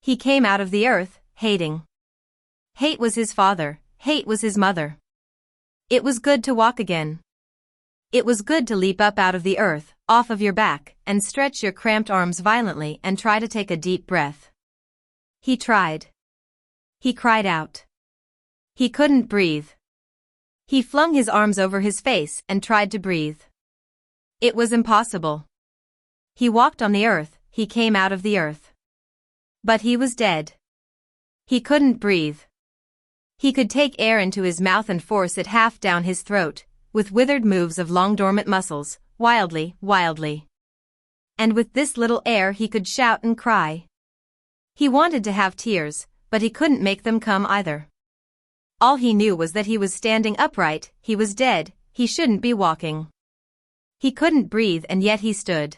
He came out of the earth, hating. Hate was his father, hate was his mother. It was good to walk again. It was good to leap up out of the earth, off of your back, and stretch your cramped arms violently and try to take a deep breath. He tried. He cried out. He couldn't breathe. He flung his arms over his face and tried to breathe. It was impossible. He walked on the earth, he came out of the earth. But he was dead. He couldn't breathe. He could take air into his mouth and force it half down his throat, with withered moves of long dormant muscles, wildly, wildly. And with this little air he could shout and cry. He wanted to have tears, but he couldn't make them come either. All he knew was that he was standing upright, he was dead, he shouldn't be walking. He couldn't breathe and yet he stood.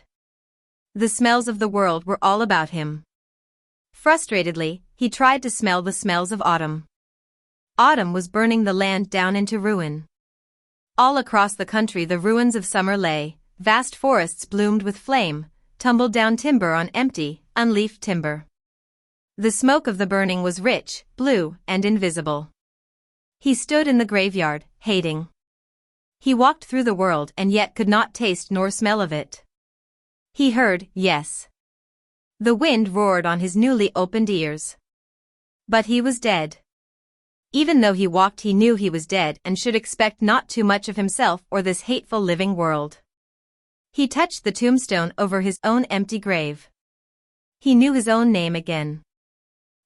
The smells of the world were all about him. Frustratedly, he tried to smell the smells of autumn. Autumn was burning the land down into ruin. All across the country the ruins of summer lay, vast forests bloomed with flame, tumbled down timber on empty, unleafed timber. The smoke of the burning was rich, blue, and invisible. He stood in the graveyard, hating. He walked through the world and yet could not taste nor smell of it. He heard, yes. The wind roared on his newly opened ears. But he was dead. Even though he walked he knew he was dead and should expect not too much of himself or this hateful living world. He touched the tombstone over his own empty grave. He knew his own name again.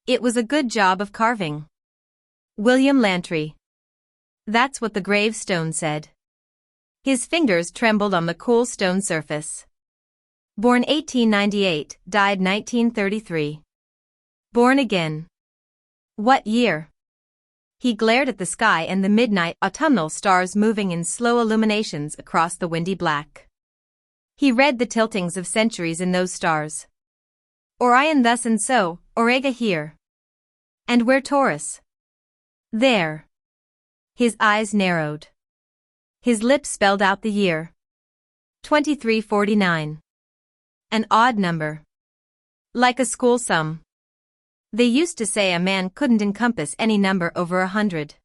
It was a good job of carving. William Lantry. That's what the gravestone said. His fingers trembled on the cool stone surface. Born 1898, died 1933. Born again. What year? He glared at the sky and the midnight autumnal stars moving in slow illuminations across the windy black. He read the tiltings of centuries in those stars. Orion thus and so, Auriga here. And where Taurus? There. His eyes narrowed. His lips spelled out the year. 2349. An odd number. Like a school sum. They used to say a man couldn't encompass any number over 100.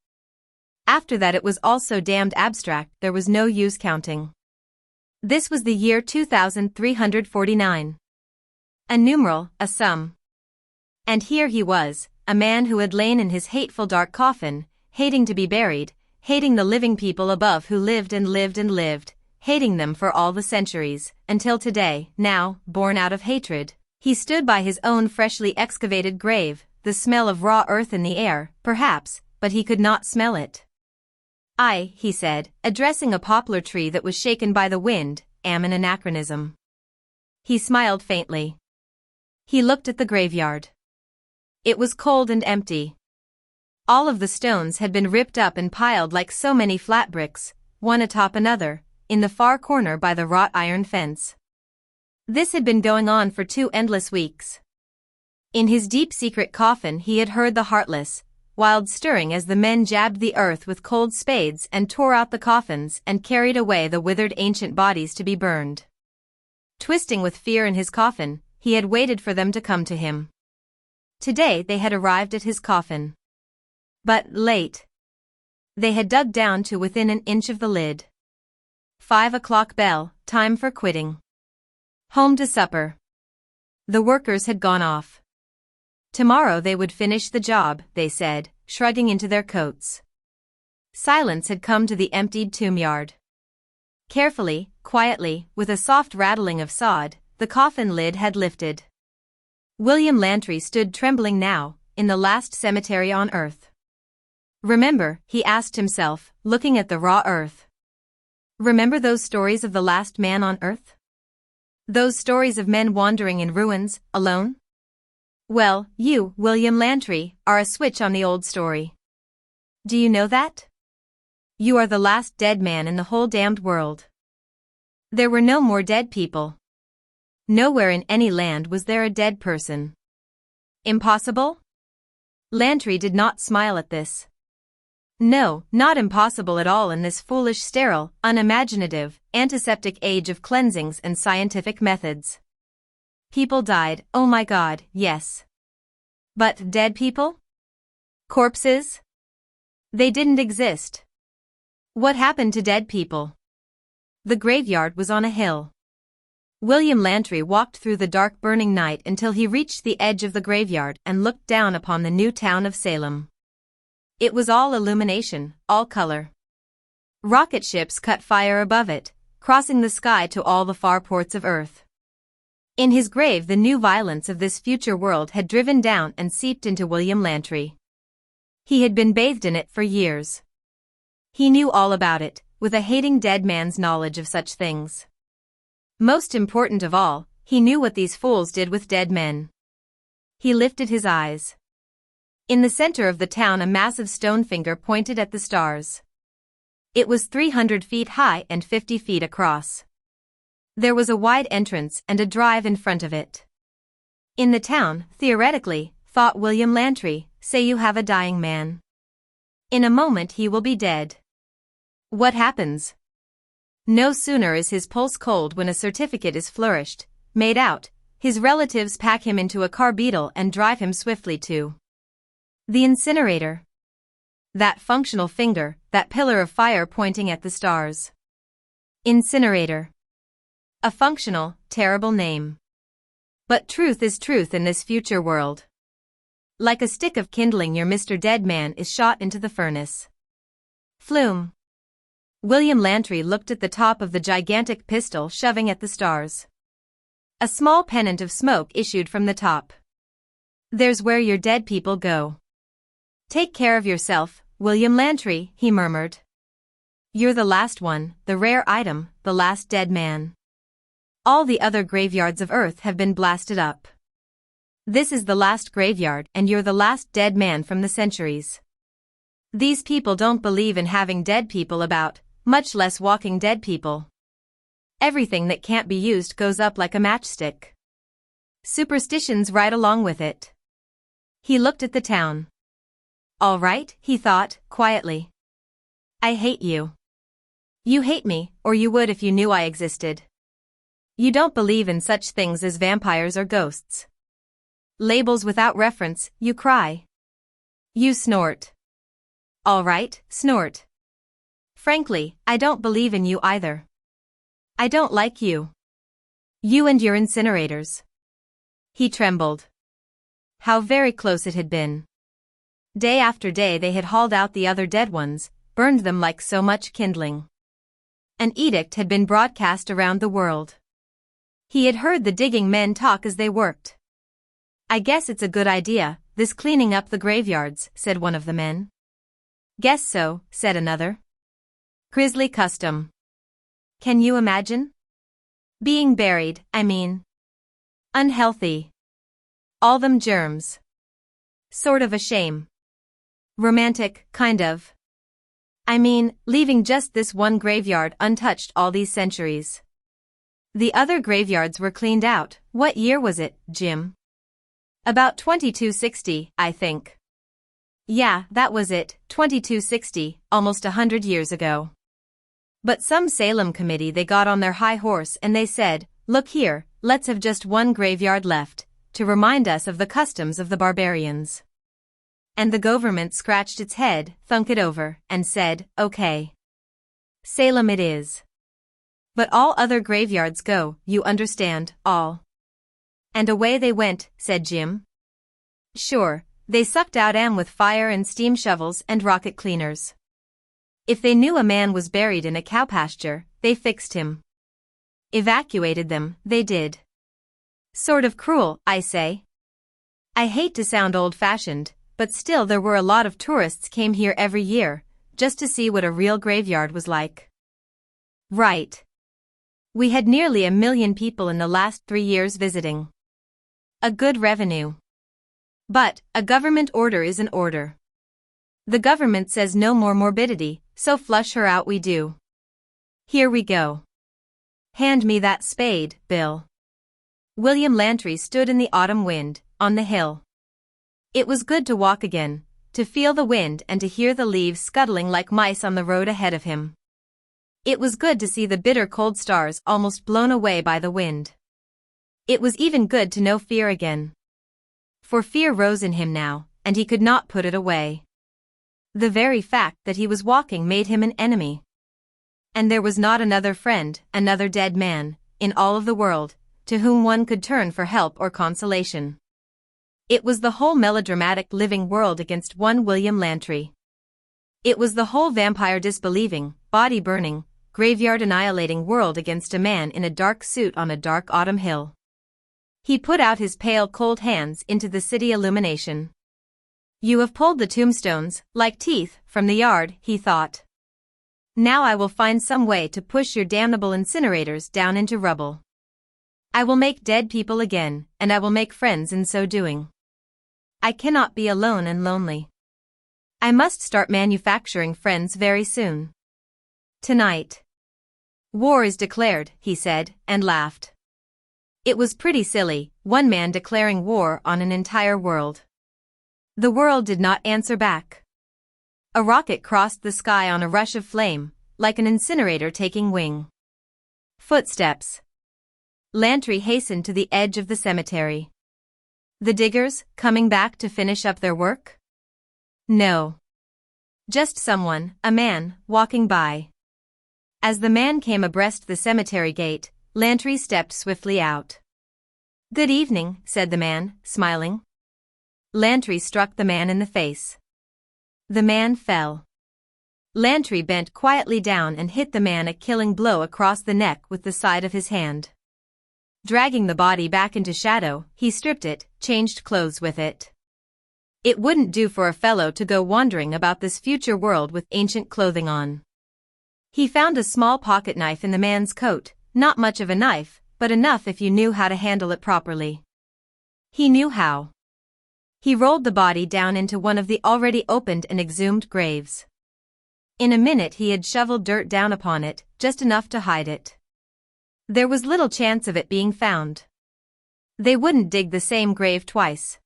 After that it was all so damned abstract there was no use counting. This was the year 2349. A numeral, a sum. And here he was, a man who had lain in his hateful dark coffin, hating to be buried, hating the living people above who lived and lived and lived, hating them for all the centuries, until today, now, born out of hatred, he stood by his own freshly excavated grave, the smell of raw earth in the air, perhaps, but he could not smell it. I, he said, addressing a poplar tree that was shaken by the wind, am an anachronism. He smiled faintly. He looked at the graveyard. It was cold and empty. All of the stones had been ripped up and piled like so many flat bricks, one atop another, in the far corner by the wrought iron fence. This had been going on for 2 endless weeks. In his deep secret coffin he had heard the heartless, wild stirring as the men jabbed the earth with cold spades and tore out the coffins and carried away the withered ancient bodies to be burned. Twisting with fear in his coffin, he had waited for them to come to him. Today they had arrived at his coffin. But late. They had dug down to within an inch of the lid. 5 o'clock bell, time for quitting. Home to supper. The workers had gone off. Tomorrow they would finish the job, they said, shrugging into their coats. Silence had come to the emptied tomb yard. Carefully, quietly, with a soft rattling of sod, the coffin lid had lifted. William Lantry stood trembling now, in the last cemetery on earth. Remember, he asked himself, looking at the raw earth. Remember those stories of the last man on earth? Those stories of men wandering in ruins, alone? Well, you, William Lantry, are a switch on the old story. Do you know that? You are the last dead man in the whole damned world. There were no more dead people. Nowhere in any land was there a dead person. Impossible? Lantry did not smile at this. No, not impossible at all in this foolish, sterile, unimaginative, antiseptic age of cleansings and scientific methods. People died, oh my God, yes. But dead people? Corpses? They didn't exist. What happened to dead people? The graveyard was on a hill. William Lantry walked through the dark burning night until he reached the edge of the graveyard and looked down upon the new town of Salem. It was all illumination, all color. Rocket ships cut fire above it, crossing the sky to all the far ports of Earth. In his grave, the new violence of this future world had driven down and seeped into William Lantry. He had been bathed in it for years. He knew all about it, with a hating dead man's knowledge of such things. Most important of all, he knew what these fools did with dead men. He lifted his eyes. In the center of the town, a massive stone finger pointed at the stars. It was 300 feet high and 50 feet across. There was a wide entrance and a drive in front of it. In the town, theoretically, thought William Lantry, say you have a dying man. In a moment he will be dead. What happens? No sooner is his pulse cold when a certificate is flourished, made out, his relatives pack him into a car beetle and drive him swiftly to the incinerator. That functional finger, that pillar of fire pointing at the stars. Incinerator. A functional, terrible name. But truth is truth in this future world. Like a stick of kindling, your Mr. Dead Man is shot into the furnace. Flume. William Lantry looked at the top of the gigantic pistol shoving at the stars. A small pennant of smoke issued from the top. There's where your dead people go. Take care of yourself, William Lantry, he murmured. You're the last one, the rare item, the last dead man. All the other graveyards of Earth have been blasted up. This is the last graveyard and you're the last dead man from the centuries. These people don't believe in having dead people about, much less walking dead people. Everything that can't be used goes up like a matchstick. Superstitions right along with it. He looked at the town. All right, he thought, quietly. I hate you. You hate me, or you would if you knew I existed. You don't believe in such things as vampires or ghosts. Labels without reference, you cry. You snort. All right, snort. Frankly, I don't believe in you either. I don't like you. You and your incinerators. He trembled. How very close it had been. Day after day they had hauled out the other dead ones, burned them like so much kindling. An edict had been broadcast around the world. He had heard the digging men talk as they worked. I guess it's a good idea, this cleaning up the graveyards, said one of the men. Guess so, said another. Grisly custom. Can you imagine? Being buried, I mean. Unhealthy. All them germs. Sort of a shame. Romantic, kind of. I mean, leaving just this one graveyard untouched all these centuries. The other graveyards were cleaned out. What year was it, Jim? About 2260, I think. Yeah, that was it, 2260, almost 100 years ago. But some Salem committee, they got on their high horse and they said, look here, let's have just one graveyard left, to remind us of the customs of the barbarians. And the government scratched its head, thunk it over, and said, okay. Salem it is. But all other graveyards go, you understand, all. And away they went, said Jim. Sure, they sucked out with fire and steam shovels and rocket cleaners. If they knew a man was buried in a cow pasture, they fixed him. Evacuated them, they did. Sort of cruel, I say. I hate to sound old-fashioned, but still there were a lot of tourists came here every year, just to see what a real graveyard was like. Right. We had nearly 1 million people in the last 3 years visiting. A good revenue. But, a government order is an order. The government says no more morbidity, so flush her out we do. Here we go. Hand me that spade, Bill. William Lantry stood in the autumn wind, on the hill. It was good to walk again, to feel the wind and to hear the leaves scuttling like mice on the road ahead of him. It was good to see the bitter cold stars almost blown away by the wind. It was even good to know fear again. For fear rose in him now, and he could not put it away. The very fact that he was walking made him an enemy. And there was not another friend, another dead man, in all of the world, to whom one could turn for help or consolation. It was the whole melodramatic living world against one William Lantry. It was the whole vampire disbelieving, body-burning, graveyard-annihilating world against a man in a dark suit on a dark autumn hill. He put out his pale cold hands into the city illumination. You have pulled the tombstones, like teeth, from the yard, he thought. Now I will find some way to push your damnable incinerators down into rubble. I will make dead people again, and I will make friends in so doing. I cannot be alone and lonely. I must start manufacturing friends very soon. Tonight. War is declared, he said, and laughed. It was pretty silly, one man declaring war on an entire world. The world did not answer back. A rocket crossed the sky on a rush of flame, like an incinerator taking wing. Footsteps. Lantry hastened to the edge of the cemetery. The diggers, coming back to finish up their work? No. Just someone, a man, walking by. As the man came abreast the cemetery gate, Lantry stepped swiftly out. Good evening, said the man, smiling. Lantry struck the man in the face. The man fell. Lantry bent quietly down and hit the man a killing blow across the neck with the side of his hand. Dragging the body back into shadow, he stripped it, changed clothes with it. It wouldn't do for a fellow to go wandering about this future world with ancient clothing on. He found a small pocket knife in the man's coat, not much of a knife, but enough if you knew how to handle it properly. He knew how. He rolled the body down into one of the already opened and exhumed graves. In a minute he had shoveled dirt down upon it, just enough to hide it. There was little chance of it being found. They wouldn't dig the same grave twice.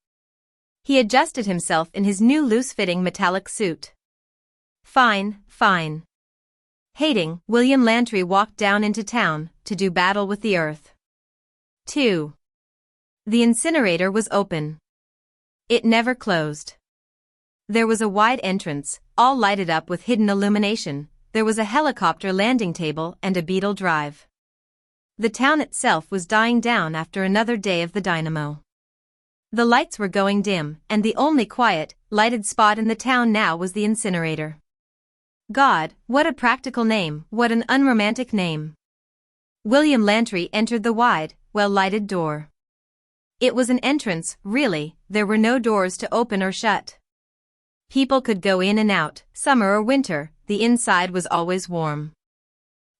He adjusted himself in his new loose-fitting metallic suit. Fine, fine. Hating, William Lantry walked down into town, to do battle with the earth. 2. The incinerator was open. It never closed. There was a wide entrance, all lighted up with hidden illumination. There was a helicopter landing table and a beetle drive. The town itself was dying down after another day of the dynamo. The lights were going dim, and the only quiet, lighted spot in the town now was the incinerator. God, what a practical name, what an unromantic name. William Lantry entered the wide, well-lighted door. It was an entrance, really, there were no doors to open or shut. People could go in and out, summer or winter, the inside was always warm.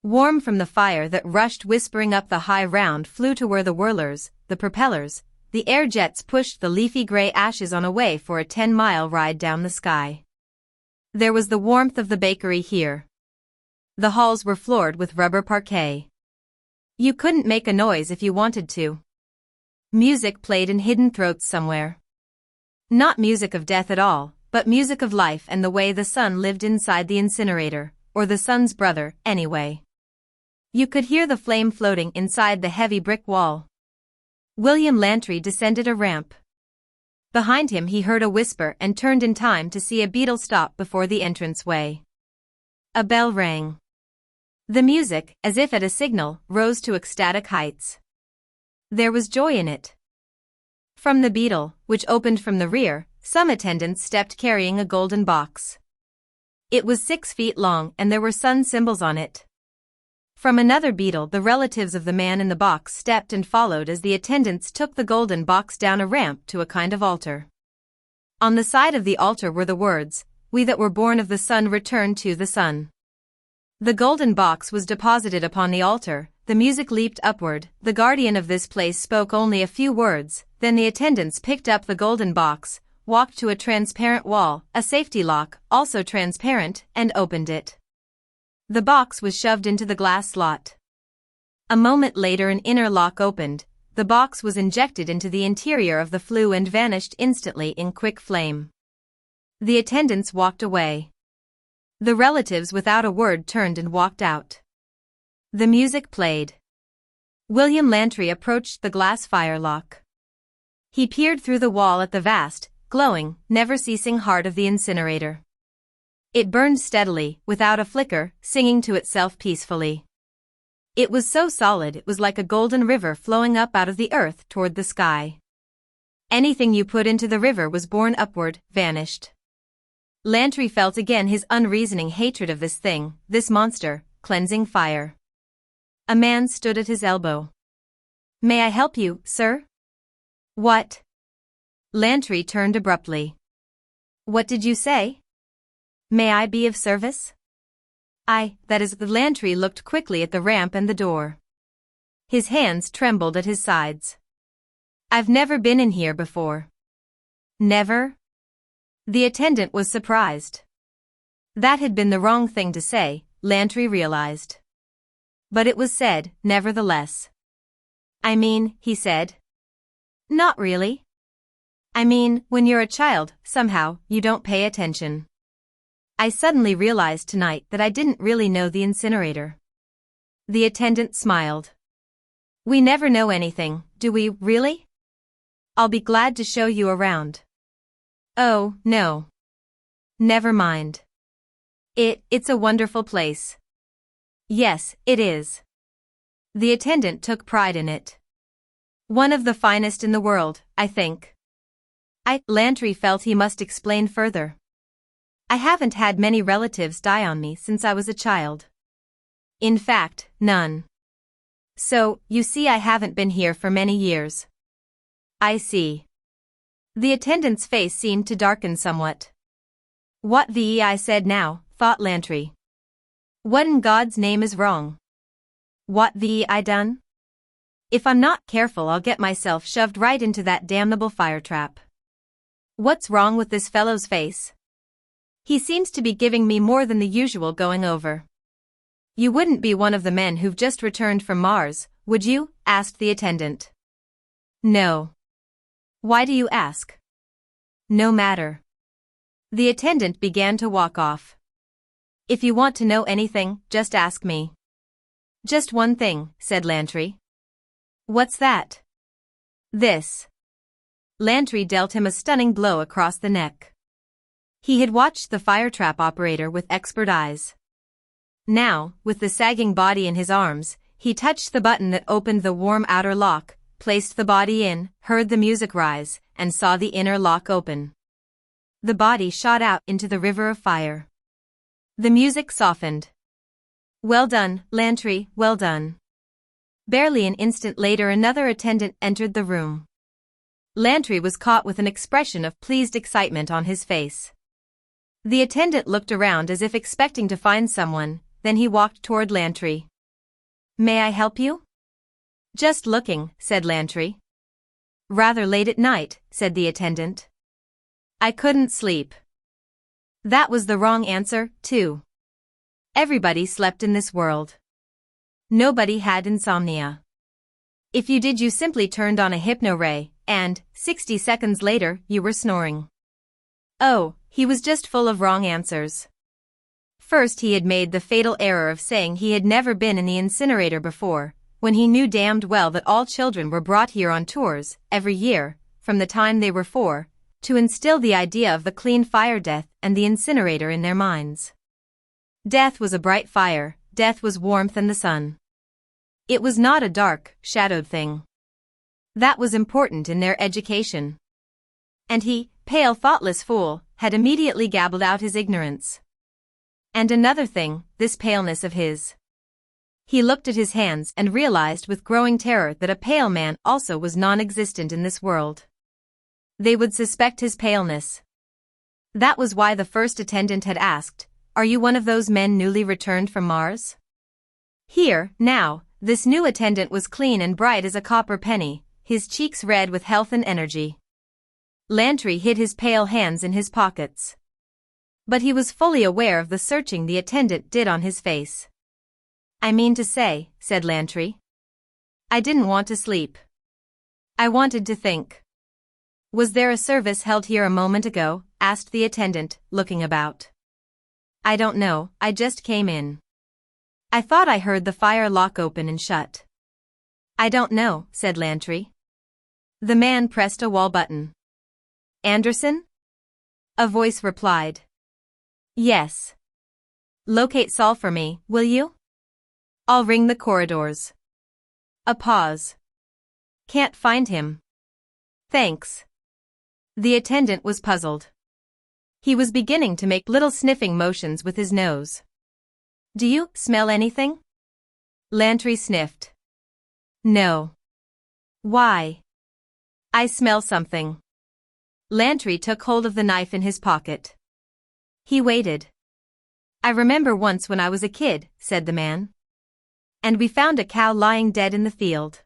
Warm from the fire that rushed whispering up the high round flew to where the whirlers, the propellers, the air jets pushed the leafy gray ashes on away for a 10-mile ride down the sky. There was the warmth of the bakery here. The halls were floored with rubber parquet. You couldn't make a noise if you wanted to. Music played in hidden throats somewhere. Not music of death at all, but music of life and the way the sun lived inside the incinerator, or the sun's brother, anyway. You could hear the flame floating inside the heavy brick wall. William Lantry descended a ramp. Behind him he heard a whisper and turned in time to see a beetle stop before the entranceway. A bell rang. The music, as if at a signal, rose to ecstatic heights. There was joy in it. From the beetle, which opened from the rear, some attendants stepped carrying a golden box. It was 6 feet long and there were sun symbols on it. From another beetle the relatives of the man in the box stepped and followed as the attendants took the golden box down a ramp to a kind of altar. On the side of the altar were the words, "We that were born of the sun return to the sun." The golden box was deposited upon the altar, the music leaped upward, the guardian of this place spoke only a few words, then the attendants picked up the golden box, walked to a transparent wall, a safety lock, also transparent, and opened it. The box was shoved into the glass slot. A moment later an inner lock opened, the box was injected into the interior of the flue and vanished instantly in quick flame. The attendants walked away. The relatives without a word turned and walked out. The music played. William Lantry approached the glass firelock. He peered through the wall at the vast, glowing, never-ceasing heart of the incinerator. It burned steadily, without a flicker, singing to itself peacefully. It was so solid it was like a golden river flowing up out of the earth toward the sky. Anything you put into the river was borne upward, vanished. Lantry felt again his unreasoning hatred of this thing, this monster, cleansing fire. A man stood at his elbow. "May I help you, sir?" "What?" Lantry turned abruptly. "What did you say?" "May I be of service?" That is." The Lantry looked quickly at the ramp and the door. His hands trembled at his sides. "I've never been in here before." "Never?" The attendant was surprised. That had been the wrong thing to say, Lantry realized. But it was said, nevertheless. "I mean," he said. "Not really. I mean, when you're a child, somehow, you don't pay attention. I suddenly realized tonight that I didn't really know the incinerator." The attendant smiled. "We never know anything, do we, really? I'll be glad to show you around." "Oh, no. Never mind. It's a wonderful place." "Yes, it is." The attendant took pride in it. "One of the finest in the world, I think." Lantry felt he must explain further. "I haven't had many relatives die on me since I was a child. In fact, none. So, you see, I haven't been here for many years." "I see." The attendant's face seemed to darken somewhat. "What I said now," thought Lantry. "What in God's name is wrong? What I done? If I'm not careful, I'll get myself shoved right into that damnable fire trap. What's wrong with this fellow's face? He seems to be giving me more than the usual going over." "You wouldn't be one of the men who've just returned from Mars, would you?" asked the attendant. "No." "Why do you ask?" "No matter." The attendant began to walk off. "If you want to know anything, just ask me." "Just one thing," said Lantry. "What's that?" "This." Lantry dealt him a stunning blow across the neck. He had watched the fire trap operator with expert eyes. Now, with the sagging body in his arms, he touched the button that opened the warm outer lock, placed the body in, heard the music rise, and saw the inner lock open. The body shot out into the river of fire. The music softened. "Well done, Lantry, well done." Barely an instant later another attendant entered the room. Lantry was caught with an expression of pleased excitement on his face. The attendant looked around as if expecting to find someone, then he walked toward Lantry. "May I help you?" "Just looking," said Lantry. "Rather late at night," said the attendant. "I couldn't sleep." That was the wrong answer, too. Everybody slept in this world. Nobody had insomnia. If you did, you simply turned on a hypno-ray, and, 60 seconds later, you were snoring. Oh, he was just full of wrong answers. First, he had made the fatal error of saying he had never been in the incinerator before, when he knew damned well that all children were brought here on tours, every year, from the time they were 4, to instill the idea of the clean fire death and the incinerator in their minds. Death was a bright fire, death was warmth and the sun. It was not a dark, shadowed thing. That was important in their education. And he, pale thoughtless fool, had immediately gabbled out his ignorance. And another thing, this paleness of his. He looked at his hands and realized with growing terror that a pale man also was non-existent in this world. They would suspect his paleness. That was why the first attendant had asked, "Are you one of those men newly returned from Mars?" Here, now, this new attendant was clean and bright as a copper penny, his cheeks red with health and energy. Lantry hid his pale hands in his pockets. But he was fully aware of the searching the attendant did on his face. "I mean to say," said Lantry. "I didn't want to sleep. I wanted to think." "Was there a service held here a moment ago?" asked the attendant, looking about. "I don't know, I just came in. I thought I heard the fire lock open and shut." "I don't know," said Lantry. The man pressed a wall button. Anderson? A voice replied. Yes. Locate Saul for me, will you? I'll ring the corridors. A pause. Can't find him. Thanks. The attendant was puzzled. He was beginning to make little sniffing motions with his nose. Do you smell anything? Lantry sniffed. No. Why? I smell something. Lantry took hold of the knife in his pocket. He waited. I remember once when I was a kid, said the man. And we found a cow lying dead in the field.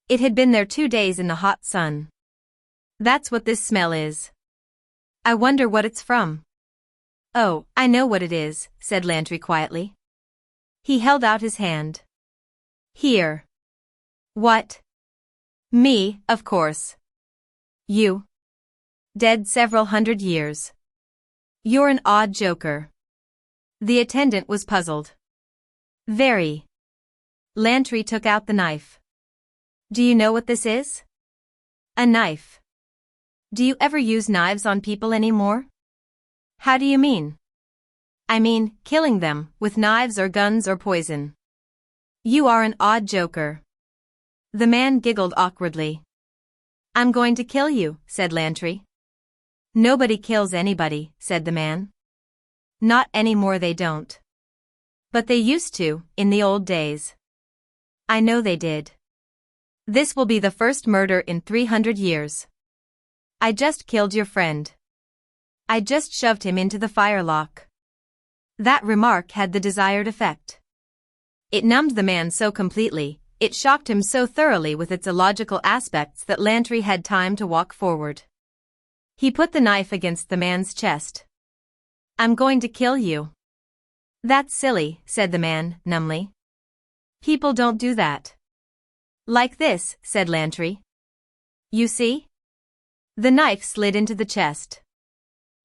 It had been there 2 days in the hot sun. That's what this smell is. I wonder what it's from. Oh, I know what it is, said Lantry quietly. He held out his hand. Here. What? Me, of course. You. Dead several hundred years. You're an odd joker. The attendant was puzzled. Very. Lantry took out the knife. Do you know what this is? A knife. Do you ever use knives on people anymore? How do you mean? I mean, killing them, with knives or guns or poison. You are an odd joker. The man giggled awkwardly. I'm going to kill you, said Lantry. Nobody kills anybody, said the man. Not anymore, they don't. But they used to, in the old days. I know they did. This will be the first murder in 300 years. I just killed your friend. I just shoved him into the firelock. That remark had the desired effect. It numbed the man so completely, it shocked him so thoroughly with its illogical aspects that Lantry had time to walk forward. He put the knife against the man's chest. I'm going to kill you. That's silly, said the man, numbly. People don't do that. Like this, said Lantry. You see? The knife slid into the chest.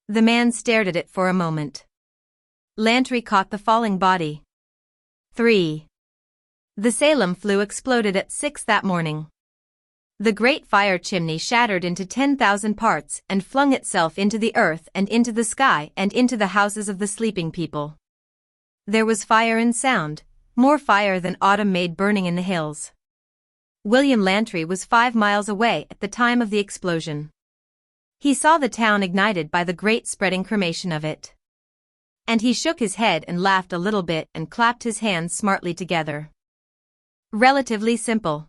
The man stared at it for a moment. Lantry caught the falling body. 3. The Salem flue exploded at 6 that morning. The great fire chimney shattered into 10,000 parts and flung itself into the earth and into the sky and into the houses of the sleeping people. There was fire and sound, more fire than autumn made burning in the hills. William Lantry was 5 miles away at the time of the explosion. He saw the town ignited by the great spreading cremation of it. And he shook his head and laughed a little bit and clapped his hands smartly together. Relatively simple.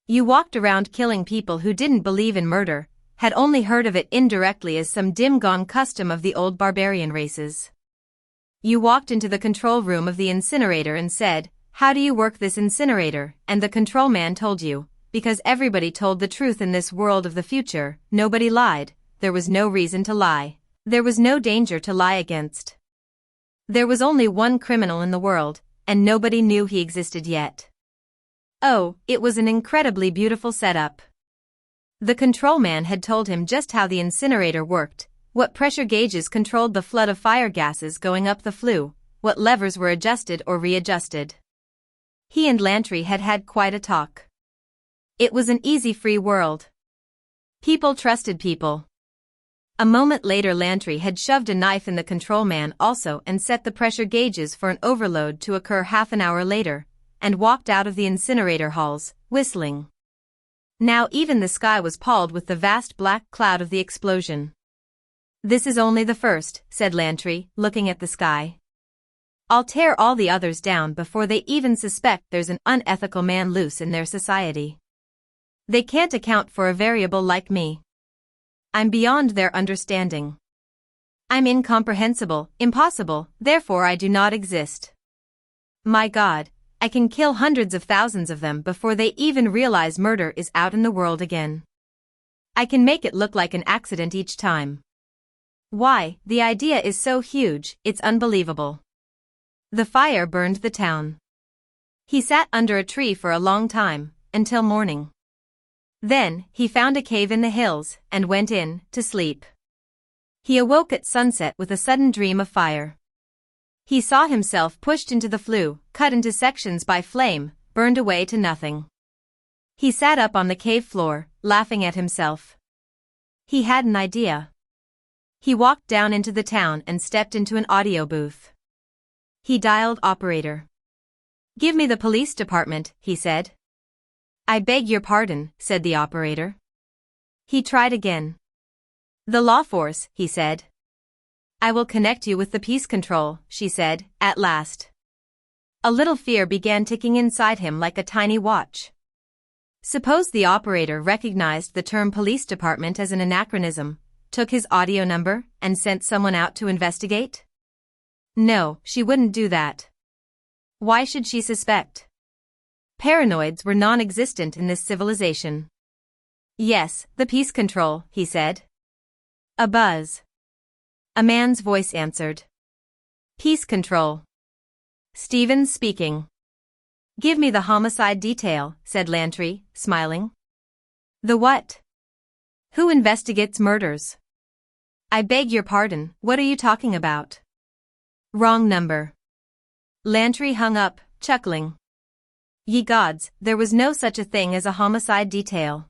You walked around killing people who didn't believe in murder, had only heard of it indirectly as some dim-gone custom of the old barbarian races. You walked into the control room of the incinerator and said, "How do you work this incinerator?" And the control man told you, because everybody told the truth in this world of the future, nobody lied, there was no reason to lie. There was no danger to lie against. There was only one criminal in the world, and nobody knew he existed yet. Oh, it was an incredibly beautiful setup. The control man had told him just how the incinerator worked, what pressure gauges controlled the flood of fire gases going up the flue, what levers were adjusted or readjusted. He and Lantry had had quite a talk. It was an easy free world. People trusted people. A moment later Lantry had shoved a knife in the control man also and set the pressure gauges for an overload to occur half an hour later, and walked out of the incinerator halls, whistling. Now even the sky was palled with the vast black cloud of the explosion. This is only the first, said Lantry, looking at the sky. I'll tear all the others down before they even suspect there's an unethical man loose in their society. They can't account for a variable like me. I'm beyond their understanding. I'm incomprehensible, impossible, therefore I do not exist. My God, I can kill hundreds of thousands of them before they even realize murder is out in the world again. I can make it look like an accident each time. Why, the idea is so huge, it's unbelievable. The fire burned the town. He sat under a tree for a long time, until morning. Then, he found a cave in the hills, and went in, to sleep. He awoke at sunset with a sudden dream of fire. He saw himself pushed into the flue, cut into sections by flame, burned away to nothing. He sat up on the cave floor, laughing at himself. He had an idea. He walked down into the town and stepped into an audio booth. He dialed operator. "Give me the police department," he said. "I beg your pardon," said the operator. He tried again. "The law force," he said. "I will connect you with the peace control," she said, at last. A little fear began ticking inside him like a tiny watch. Suppose the operator recognized the term police department as an anachronism, took his audio number, and sent someone out to investigate? No, she wouldn't do that. Why should she suspect? Paranoids were non-existent in this civilization. "Yes, the peace control," he said. A buzz. A man's voice answered. "Peace control. Stevens speaking." "Give me the homicide detail," said Lantry, smiling. "The what?" "Who investigates murders?" "I beg your pardon, what are you talking about?" "Wrong number." Lantry hung up, chuckling. Ye gods, there was no such a thing as a homicide detail.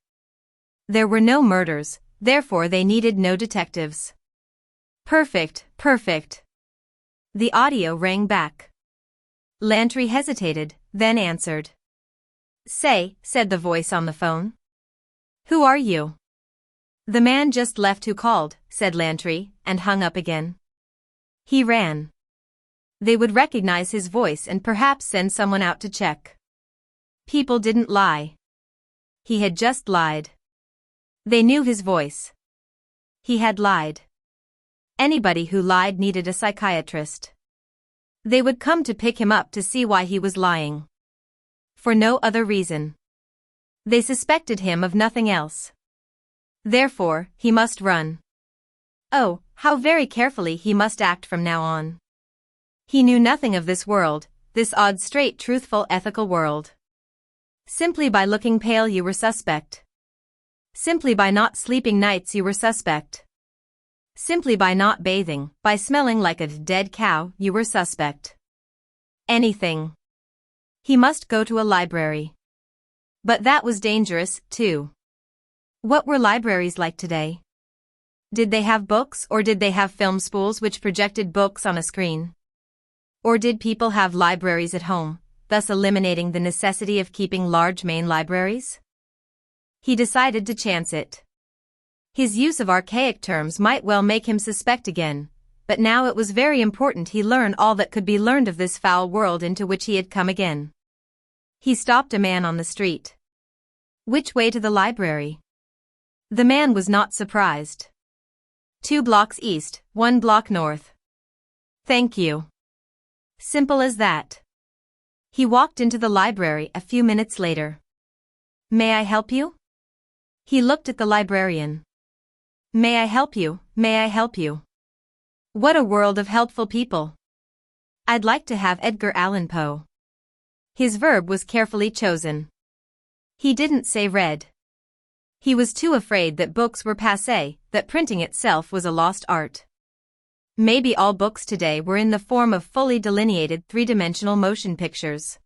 There were no murders, therefore they needed no detectives. Perfect, perfect. The audio rang back. Lantry hesitated, then answered. "Say," said the voice on the phone. "Who are you?" "The man just left who called," said Lantry, and hung up again. He ran. They would recognize his voice and perhaps send someone out to check. People didn't lie. He had just lied. They knew his voice. He had lied. Anybody who lied needed a psychiatrist. They would come to pick him up to see why he was lying. For no other reason. They suspected him of nothing else. Therefore, he must run. Oh, how very carefully he must act from now on. He knew nothing of this world, this odd, straight, truthful, ethical world. Simply by looking pale you were suspect. Simply by not sleeping nights you were suspect. Simply by not bathing, by smelling like a dead cow, you were suspect. Anything. He must go to a library. But that was dangerous, too. What were libraries like today? Did they have books, or did they have film spools which projected books on a screen? Or did people have libraries at home, thus eliminating the necessity of keeping large main libraries? He decided to chance it. His use of archaic terms might well make him suspect again, but now it was very important he learn all that could be learned of this foul world into which he had come again. He stopped a man on the street. "Which way to the library?" The man was not surprised. 2 blocks east, 1 block north. "Thank you." Simple as that. He walked into the library a few minutes later. "May I help you?" He looked at the librarian. "May I help you, may I help you?" What a world of helpful people. I'd like to have Edgar Allan Poe. His verb was carefully chosen. He didn't say read. He was too afraid that books were passé, that printing itself was a lost art. Maybe all books today were in the form of fully delineated three-dimensional motion pictures.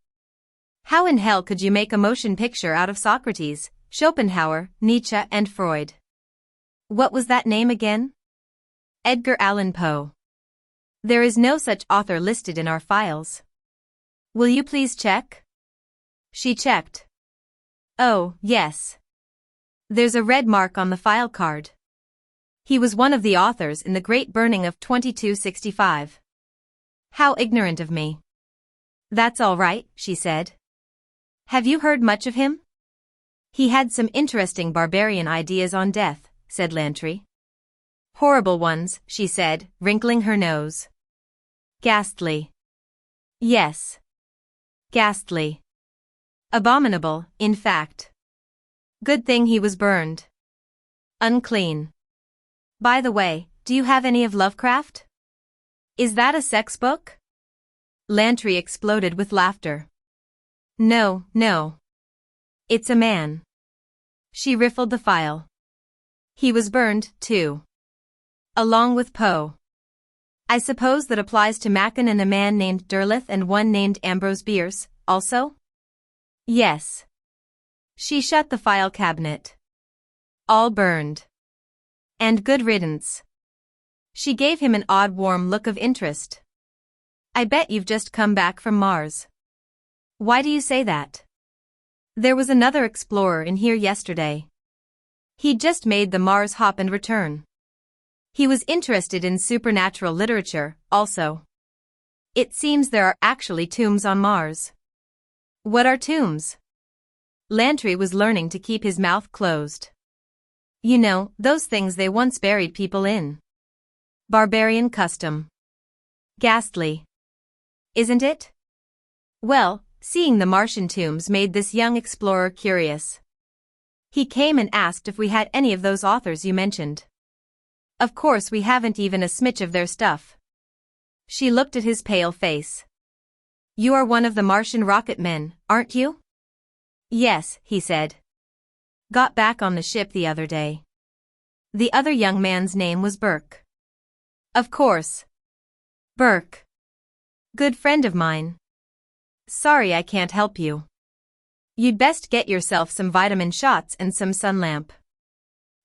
How in hell could you make a motion picture out of Socrates, Schopenhauer, Nietzsche, and Freud? What was that name again? Edgar Allan Poe. There is no such author listed in our files. Will you please check? She checked. Oh, yes. There's a red mark on the file card. He was one of the authors in the Great Burning of 2265. How ignorant of me. That's all right, she said. Have you heard much of him? He had some interesting barbarian ideas on death, said Lantry. Horrible ones, she said, wrinkling her nose. Ghastly. Yes. Ghastly. Abominable, in fact. Good thing he was burned. Unclean. By the way, do you have any of Lovecraft? Is that a sex book? Lantry exploded with laughter. No, no. It's a man. She riffled the file. He was burned, too. Along with Poe. I suppose that applies to Macon and a man named Derleth and one named Ambrose Bierce, also? Yes. She shut the file cabinet. All burned. And good riddance. She gave him an odd warm look of interest. I bet you've just come back from Mars. Why do you say that? There was another explorer in here yesterday. He'd just made the Mars hop and return. He was interested in supernatural literature, also. It seems there are actually tombs on Mars. What are tombs? Lantry was learning to keep his mouth closed. You know, those things they once buried people in. Barbarian custom. Ghastly. Isn't it? Well, seeing the Martian tombs made this young explorer curious. He came and asked if we had any of those authors you mentioned. Of course we haven't even a smidge of their stuff. She looked at his pale face. You are one of the Martian rocket men, aren't you? Yes, he said. Got back on the ship the other day. The other young man's name was Burke. Of course. Burke. Good friend of mine. Sorry I can't help you. You'd best get yourself some vitamin shots and some sun lamp.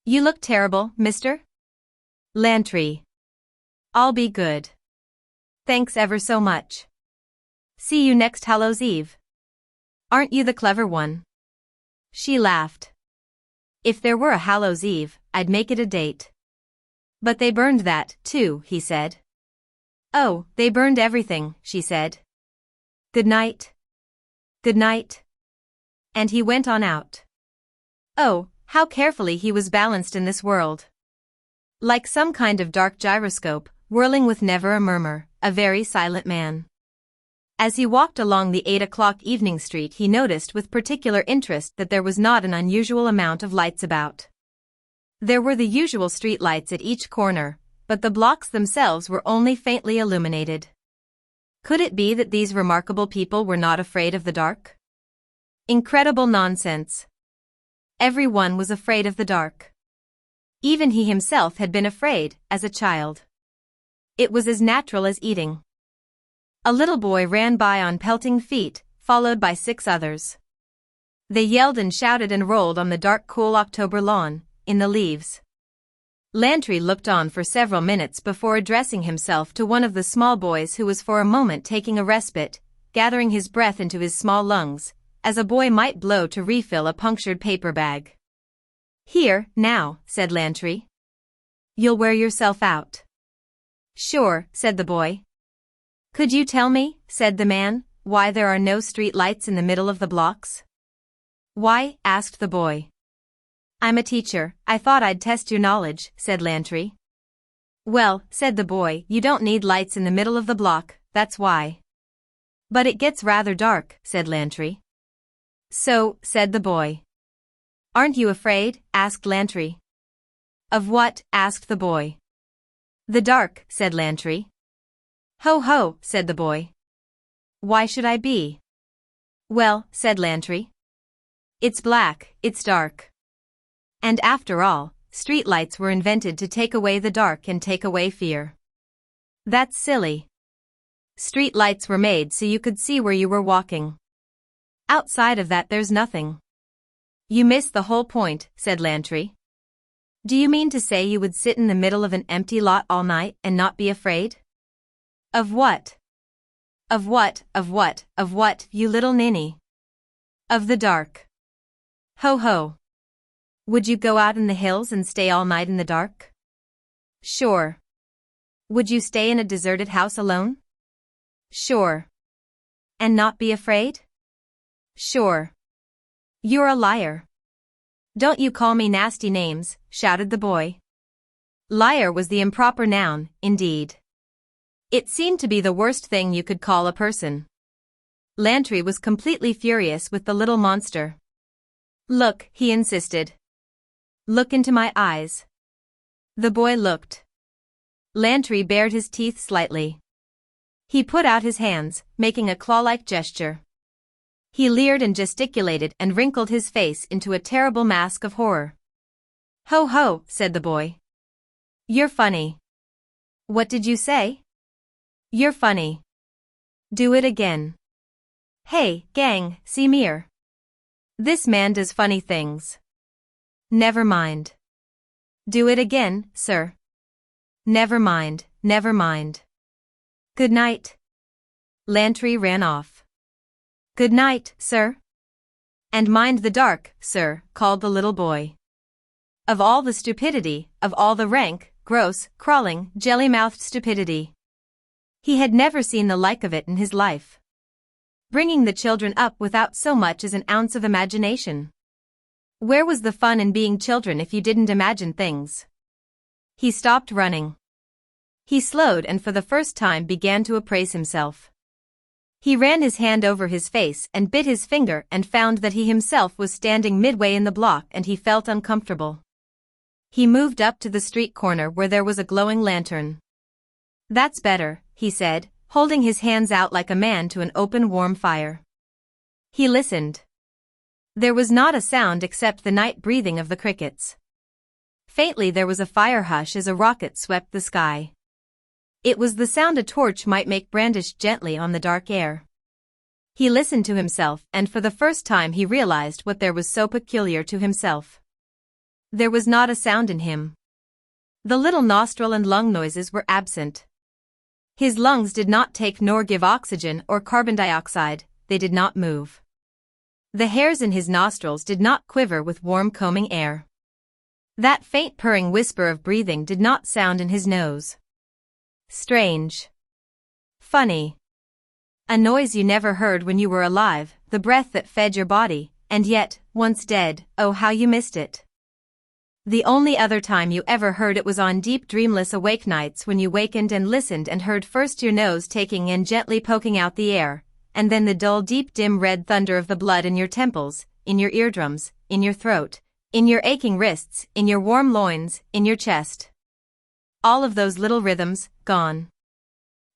You look terrible, mister? Lantry. I'll be good. Thanks ever so much. See you next Hallows Eve. Aren't you the clever one? She laughed. If there were a Hallows Eve, I'd make it a date. But they burned that, too, he said. Oh, they burned everything, she said. Good night. Good night. And he went on out. Oh, how carefully he was balanced in this world. Like some kind of dark gyroscope, whirling with never a murmur, a very silent man. As he walked along the 8 o'clock evening street he noticed with particular interest that there was not an unusual amount of lights about. There were the usual street lights at each corner, but the blocks themselves were only faintly illuminated. Could it be that these remarkable people were not afraid of the dark? Incredible nonsense. Everyone was afraid of the dark. Even he himself had been afraid, as a child. It was as natural as eating. A little boy ran by on pelting feet, followed by 6 others. They yelled and shouted and rolled on the dark cool October lawn, in the leaves. Lantry looked on for several minutes before addressing himself to one of the small boys who was for a moment taking a respite, gathering his breath into his small lungs, as a boy might blow to refill a punctured paper bag. Here, now, said Lantry. You'll wear yourself out. Sure, said the boy. Could you tell me, said the man, why there are no street lights in the middle of the blocks? Why, asked the boy. I'm a teacher, I thought I'd test your knowledge, said Lantry. Well, said the boy, you don't need lights in the middle of the block, that's why. But it gets rather dark, said Lantry. So, said the boy. Aren't you afraid, asked Lantry. Of what, asked the boy. The dark, said Lantry. Ho ho, said the boy. Why should I be? Well, said Lantry. It's black, it's dark. And after all, streetlights were invented to take away the dark and take away fear. That's silly. Streetlights were made so you could see where you were walking. Outside of that there's nothing. You miss the whole point, said Lantry. Do you mean to say you would sit in the middle of an empty lot all night and not be afraid? Of what? Of what, of what, of what, you little ninny? Of the dark. Ho ho. Would you go out in the hills and stay all night in the dark? Sure. Would you stay in a deserted house alone? Sure. And not be afraid? Sure. You're a liar. Don't you call me nasty names, shouted the boy. Liar was the improper noun, indeed. It seemed to be the worst thing you could call a person. Lantry was completely furious with the little monster. Look, he insisted. Look into my eyes. The boy looked. Lantry bared his teeth slightly. He put out his hands, making a claw-like gesture. He leered and gesticulated and wrinkled his face into a terrible mask of horror. Ho ho, said the boy. You're funny. What did you say? You're funny. Do it again. Hey, gang, see me here. This man does funny things. Never mind. Do it again, sir. Never mind, never mind. Good night. Lantry ran off. Good night, sir. And mind the dark, sir, called the little boy. Of all the stupidity, of all the rank, gross, crawling, jelly-mouthed stupidity. He had never seen the like of it in his life. Bringing the children up without so much as an ounce of imagination. Where was the fun in being children if you didn't imagine things? He stopped running. He slowed and for the first time began to appraise himself. He ran his hand over his face and bit his finger and found that he himself was standing midway in the block and he felt uncomfortable. He moved up to the street corner where there was a glowing lantern. That's better, he said, holding his hands out like a man to an open warm fire. He listened. There was not a sound except the night breathing of the crickets. Faintly there was a fire hush as a rocket swept the sky. It was the sound a torch might make brandished gently on the dark air. He listened to himself and for the first time he realized what there was so peculiar to himself. There was not a sound in him. The little nostril and lung noises were absent. His lungs did not take nor give oxygen or carbon dioxide, they did not move. The hairs in his nostrils did not quiver with warm combing air. That faint purring whisper of breathing did not sound in his nose. Strange. Funny. A noise you never heard when you were alive, the breath that fed your body, and yet, once dead, oh how you missed it. The only other time you ever heard it was on deep dreamless awake nights when you wakened and listened and heard first your nose taking and gently poking out the air, and then the dull deep dim red thunder of the blood in your temples, in your eardrums, in your throat, in your aching wrists, in your warm loins, in your chest. All of those little rhythms, gone.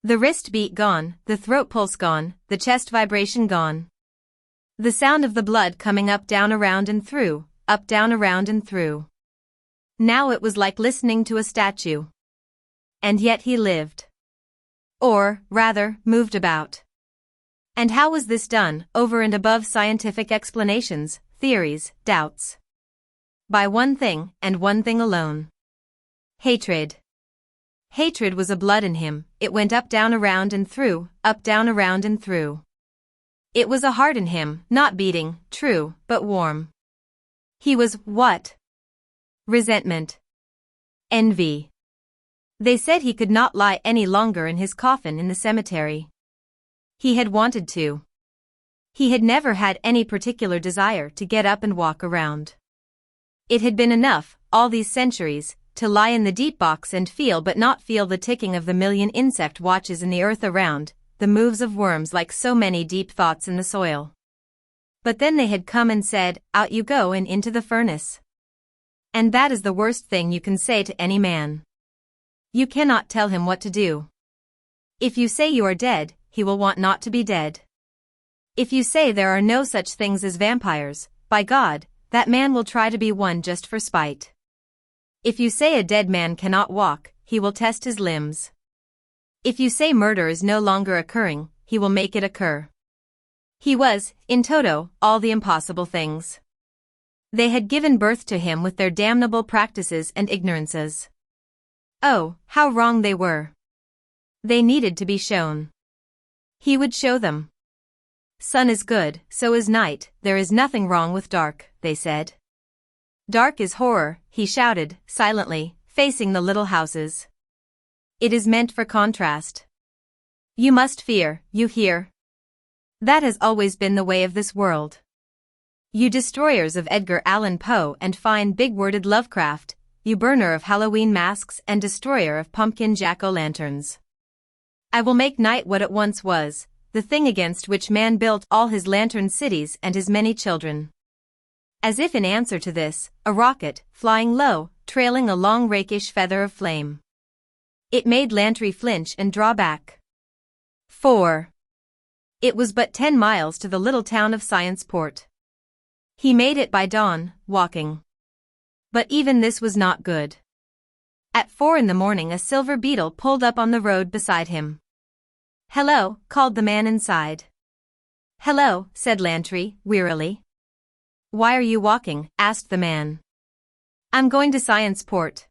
The wrist beat gone, the throat pulse gone, the chest vibration gone. The sound of the blood coming up down around and through, up down around and through. Now it was like listening to a statue. And yet he lived. Or, rather, moved about. And how was this done, over and above scientific explanations, theories, doubts? By one thing, and one thing alone. Hatred. Hatred was a blood in him, it went up down around and through, up down around and through. It was a heart in him, not beating, true, but warm. He was, what? Resentment. Envy. They said he could not lie any longer in his coffin in the cemetery. He had wanted to. He had never had any particular desire to get up and walk around. It had been enough, all these centuries, to lie in the deep box and feel but not feel the ticking of the million insect watches in the earth around, the moves of worms like so many deep thoughts in the soil. But then they had come and said, out you go and into the furnace. And that is the worst thing you can say to any man. You cannot tell him what to do. If you say you are dead, he will want not to be dead. If you say there are no such things as vampires, by God, that man will try to be one just for spite. If you say a dead man cannot walk, he will test his limbs. If you say murder is no longer occurring, he will make it occur. He was, in toto, all the impossible things. They had given birth to him with their damnable practices and ignorances. Oh, how wrong they were. They needed to be shown. He would show them. Sun is good, so is night, there is nothing wrong with dark, they said. Dark is horror, he shouted, silently, facing the little houses. It is meant for contrast. You must fear, you hear? That has always been the way of this world. You destroyers of Edgar Allan Poe and fine big-worded Lovecraft, you burner of Halloween masks and destroyer of pumpkin jack-o'-lanterns. I will make night what it once was, the thing against which man built all his lantern cities and his many children. As if in answer to this, a rocket, flying low, trailing a long rakish feather of flame. It made Lantry flinch and draw back. 4. It was but 10 miles to the little town of Scienceport. He made it by dawn, walking. But even this was not good. At 4 in the morning a silver beetle pulled up on the road beside him. Hello, called the man inside. Hello, said Lantry, wearily. Why are you walking? Asked the man. I'm going to Scienceport.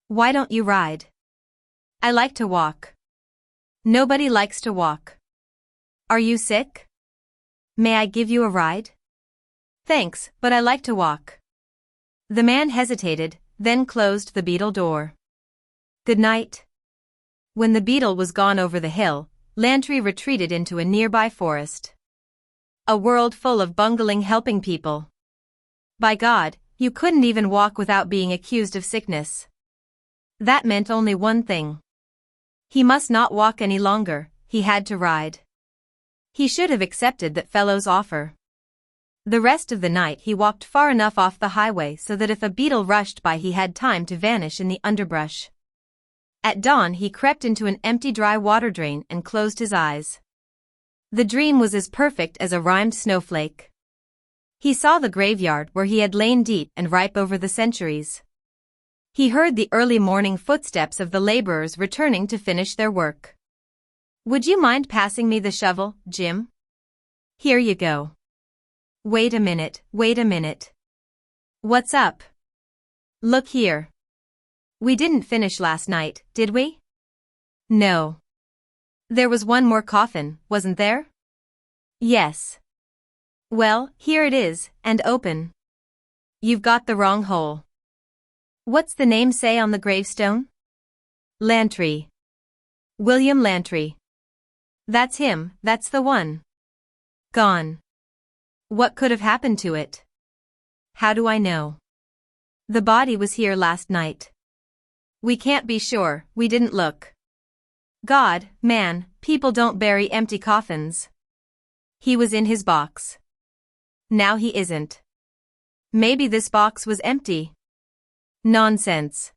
Why don't you ride? I like to walk. Nobody likes to walk. Are you sick? May I give you a ride? Thanks, but I like to walk. The man hesitated, then closed the beetle door. Good night. When the beetle was gone over the hill, Lantry retreated into a nearby forest. A world full of bungling helping people. By God, you couldn't even walk without being accused of sickness. That meant only one thing. He must not walk any longer, he had to ride. He should have accepted that fellow's offer. The rest of the night he walked far enough off the highway so that if a beetle rushed by he had time to vanish in the underbrush. At dawn he crept into an empty dry water drain and closed his eyes. The dream was as perfect as a rhymed snowflake. He saw the graveyard where he had lain deep and ripe over the centuries. He heard the early morning footsteps of the laborers returning to finish their work. Would you mind passing me the shovel, Jim? Here you go. Wait a minute. What's up? Look here. We didn't finish last night, did we? No. There was one more coffin, wasn't there? Yes. Well, here it is, and open. You've got the wrong hole. What's the name say on the gravestone? Lantry. William Lantry. That's him, that's the one. Gone. What could have happened to it? How do I know? The body was here last night. We can't be sure, we didn't look. God, man, people don't bury empty coffins. He was in his box. Now he isn't. Maybe this box was empty. Nonsense.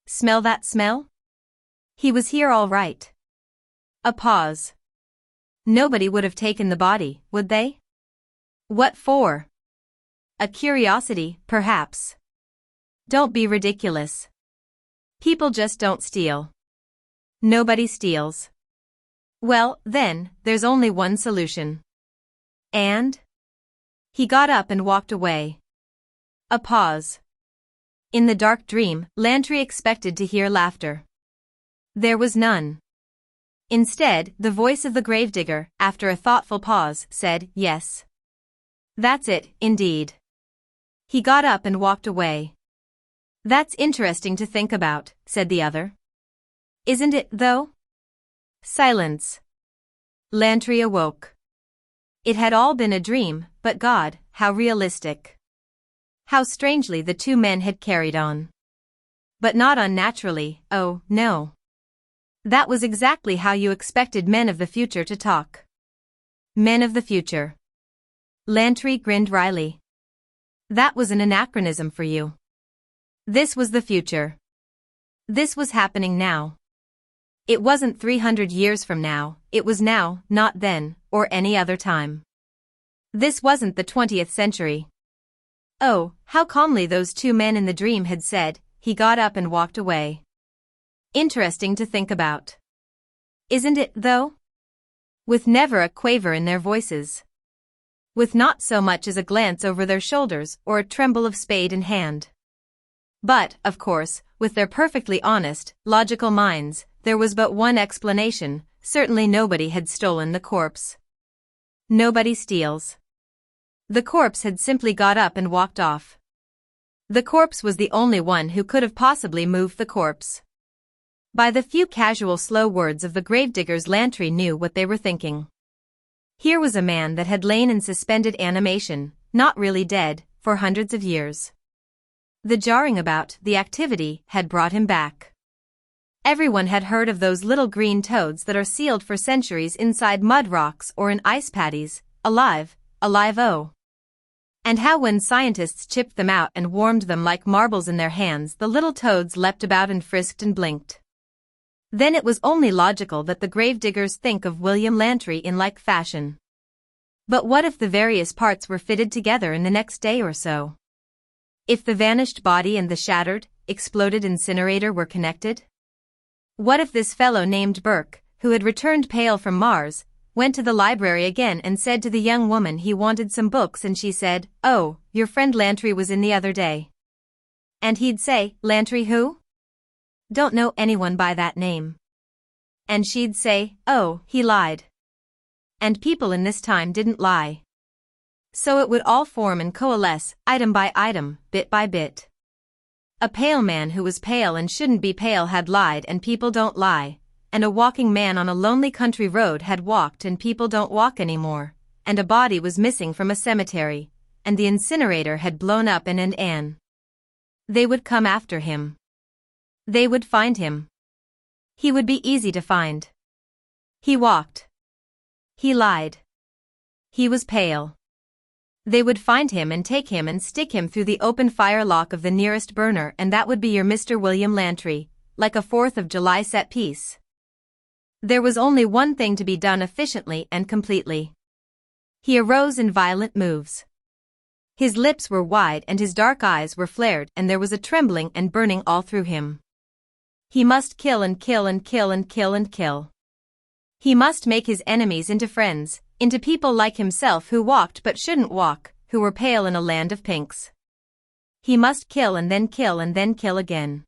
Smell that smell? He was here all right. A pause. Nobody would have taken the body, would they? What for? A curiosity, perhaps. Don't be ridiculous. People just don't steal. Nobody steals. Well, then, there's only one solution. And? He got up and walked away. A pause. In the dark dream, Lantry expected to hear laughter. There was none. Instead, the voice of the gravedigger, after a thoughtful pause, said, yes. That's it, indeed. He got up and walked away. That's interesting to think about, said the other. Isn't it, though? Silence. Lantry awoke. It had all been a dream, but God, how realistic. How strangely the two men had carried on. But not unnaturally, oh, no. That was exactly how you expected men of the future to talk. Men of the future. Lantry grinned wryly. That was an anachronism for you. This was the future. This was happening now. It wasn't 300 years from now, it was now, not then, or any other time. This wasn't the 20th century. Oh, how calmly those two men in the dream had said, he got up and walked away. Interesting to think about. Isn't it, though? With never a quaver in their voices. With not so much as a glance over their shoulders or a tremble of spade in hand. But, of course, with their perfectly honest, logical minds, there was but one explanation, certainly nobody had stolen the corpse. Nobody steals. The corpse had simply got up and walked off. The corpse was the only one who could have possibly moved the corpse. By the few casual slow words of the gravediggers, Lantry knew what they were thinking. Here was a man that had lain in suspended animation, not really dead, for hundreds of years. The jarring about the activity had brought him back. Everyone had heard of those little green toads that are sealed for centuries inside mud rocks or in ice patties, alive, oh. And how when scientists chipped them out and warmed them like marbles in their hands, the little toads leapt about and frisked and blinked. Then it was only logical that the gravediggers think of William Lantry in like fashion. But what if the various parts were fitted together in the next day or so? If the vanished body and the shattered, exploded incinerator were connected? What if this fellow named Burke, who had returned pale from Mars, went to the library again and said to the young woman he wanted some books, and she said, "Oh, your friend Lantry was in the other day." And he'd say, "Lantry who? Don't know anyone by that name." And she'd say, "Oh, he lied." And people in this time didn't lie. So it would all form and coalesce, item by item, bit by bit. A pale man who was pale and shouldn't be pale had lied, and people don't lie. And a walking man on a lonely country road had walked, and people don't walk anymore. And a body was missing from a cemetery, and the incinerator had blown up, and they would come after him. They would find him. He would be easy to find. He walked. He lied. He was pale. They would find him and take him and stick him through the open firelock of the nearest burner, and that would be your Mr. William Lantry, like a 4th of July set piece. There was only one thing to be done efficiently and completely. He arose in violent moves. His lips were wide and his dark eyes were flared, and there was a trembling and burning all through him. He must kill and kill and kill and kill and kill. He must make his enemies into friends, into people like himself who walked but shouldn't walk, who were pale in a land of pinks. He must kill and then kill and then kill again.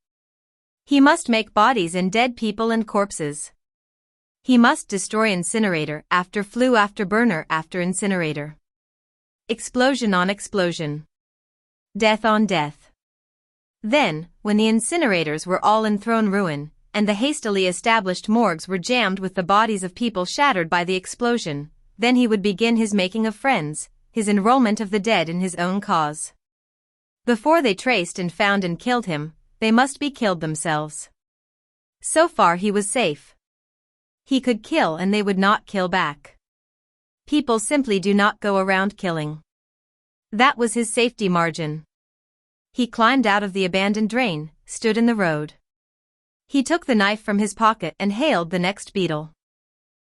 He must make bodies and dead people and corpses. He must destroy incinerator after flue after burner after incinerator. Explosion on explosion. Death on death. Then, when the incinerators were all in thrown ruin, and the hastily established morgues were jammed with the bodies of people shattered by the explosion, then he would begin his making of friends, his enrollment of the dead in his own cause. Before they traced and found and killed him, they must be killed themselves. So far he was safe. He could kill and they would not kill back. People simply do not go around killing. That was his safety margin. He climbed out of the abandoned drain, stood in the road. He took the knife from his pocket and hailed the next beetle.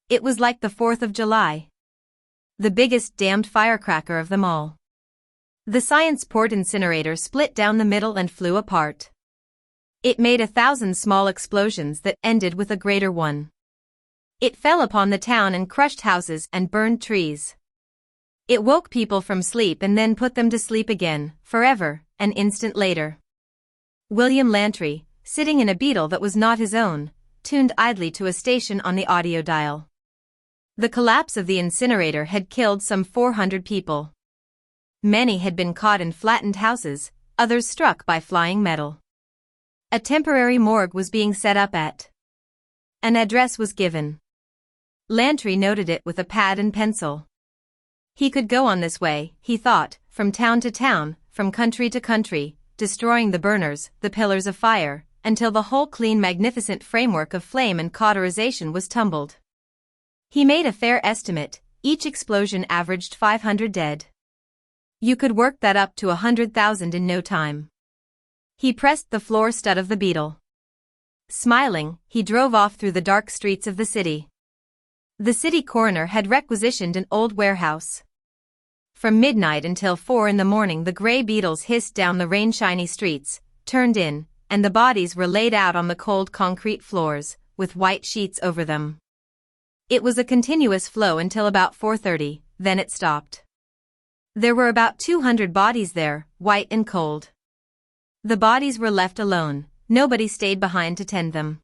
It was like the 4th of July. The biggest damned firecracker of them all. The science port incinerator split down the middle and flew apart. It made 1,000 small explosions that ended with a greater one. It fell upon the town and crushed houses and burned trees. It woke people from sleep and then put them to sleep again, forever, an instant later. William Lantry, sitting in a beetle that was not his own, tuned idly to a station on the audio dial. The collapse of the incinerator had killed some 400 people. Many had been caught in flattened houses, others struck by flying metal. A temporary morgue was being set up at. An address was given. Lantry noted it with a pad and pencil. He could go on this way, he thought, from town to town, from country to country, destroying the burners, the pillars of fire, until the whole clean magnificent framework of flame and cauterization was tumbled. He made a fair estimate, each explosion averaged 500 dead. You could work that up to 100,000 in no time. He pressed the floor stud of the beetle. Smiling, he drove off through the dark streets of the city. The city coroner had requisitioned an old warehouse. From midnight until 4 in the morning the gray beetles hissed down the rain-shiny streets, turned in, and the bodies were laid out on the cold concrete floors, with white sheets over them. It was a continuous flow until about 4:30, then it stopped. There were about 200 bodies there, white and cold. The bodies were left alone, nobody stayed behind to tend them.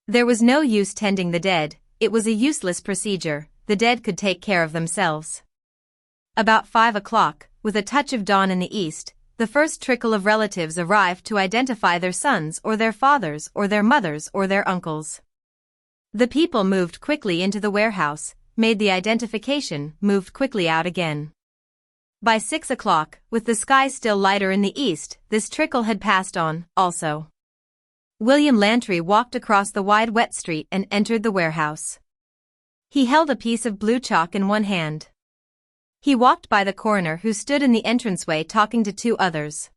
There was no use tending the dead, it was a useless procedure, the dead could take care of themselves. About 5 o'clock, with a touch of dawn in the east, the first trickle of relatives arrived to identify their sons or their fathers or their mothers or their uncles. The people moved quickly into the warehouse, made the identification, moved quickly out again. By 6 o'clock, with the sky still lighter in the east, this trickle had passed on, also. William Lantry walked across the wide wet street and entered the warehouse. He held a piece of blue chalk in one hand. He walked by the coroner who stood in the entranceway talking to 2 others.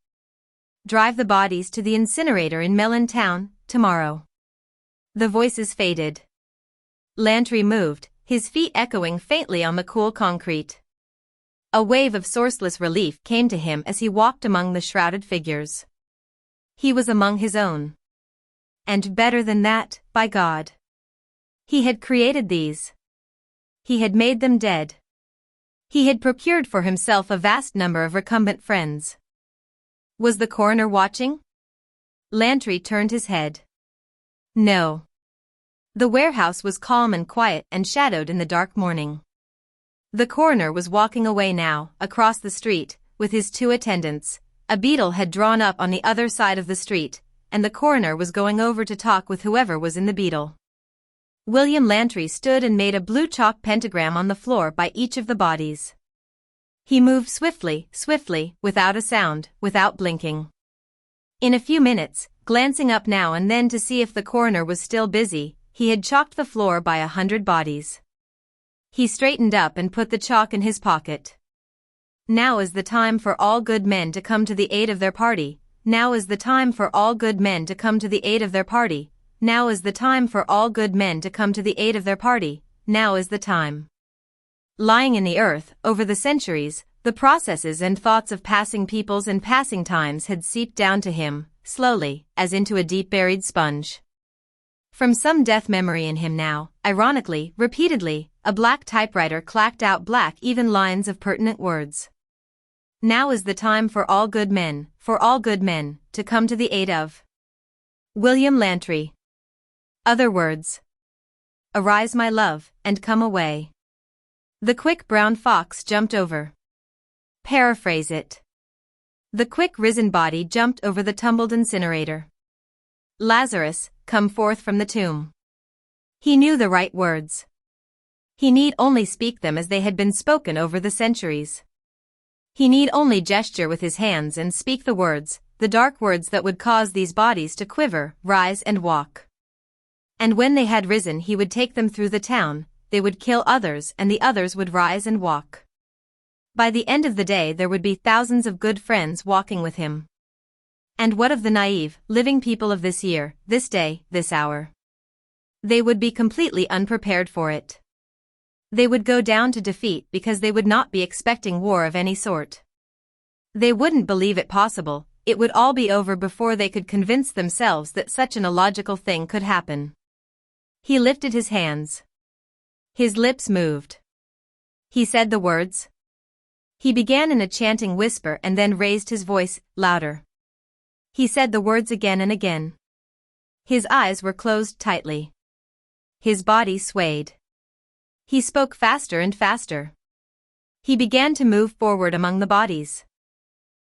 Drive the bodies to the incinerator in Mellon Town, tomorrow. The voices faded. Lantry moved, his feet echoing faintly on the cool concrete. A wave of sourceless relief came to him as he walked among the shrouded figures. He was among his own. And better than that, by God. He had created these. He had made them dead. He had procured for himself a vast number of recumbent friends. Was the coroner watching? Lantry turned his head. No. The warehouse was calm and quiet and shadowed in the dark morning. The coroner was walking away now, across the street, with his two attendants. A beetle had drawn up on the other side of the street, and the coroner was going over to talk with whoever was in the beetle. William Lantry stood and made a blue chalk pentagram on the floor by each of the bodies. He moved swiftly, without a sound, without blinking. In a few minutes, glancing up now and then to see if the coroner was still busy, he had chalked the floor by 100 bodies. He straightened up and put the chalk in his pocket. Now is the time for all good men to come to the aid of their party. Now is the time for all good men to come to the aid of their party. Now is the time for all good men to come to the aid of their party. Now is the time. Lying in the earth, over the centuries, the processes and thoughts of passing peoples and passing times had seeped down to him, slowly, as into a deep-buried sponge. From some death memory in him now, ironically, repeatedly, a black typewriter clacked out black even lines of pertinent words. Now is the time for all good men, to come to the aid of William Lantry. Other words. Arise, my love, and come away. The quick brown fox jumped over. Paraphrase it. The quick risen body jumped over the tumbled incinerator. Lazarus, come forth from the tomb. He knew the right words. He need only speak them as they had been spoken over the centuries. He need only gesture with his hands and speak the words, the dark words that would cause these bodies to quiver, rise and walk. And when they had risen he would take them through the town, they would kill others and the others would rise and walk. By the end of the day there would be thousands of good friends walking with him. And what of the naive, living people of this year, this day, this hour? They would be completely unprepared for it. They would go down to defeat because they would not be expecting war of any sort. They wouldn't believe it possible, it would all be over before they could convince themselves that such an illogical thing could happen. He lifted his hands. His lips moved. He said the words. He began in a chanting whisper and then raised his voice, louder. He said the words again and again. His eyes were closed tightly. His body swayed. He spoke faster and faster. He began to move forward among the bodies.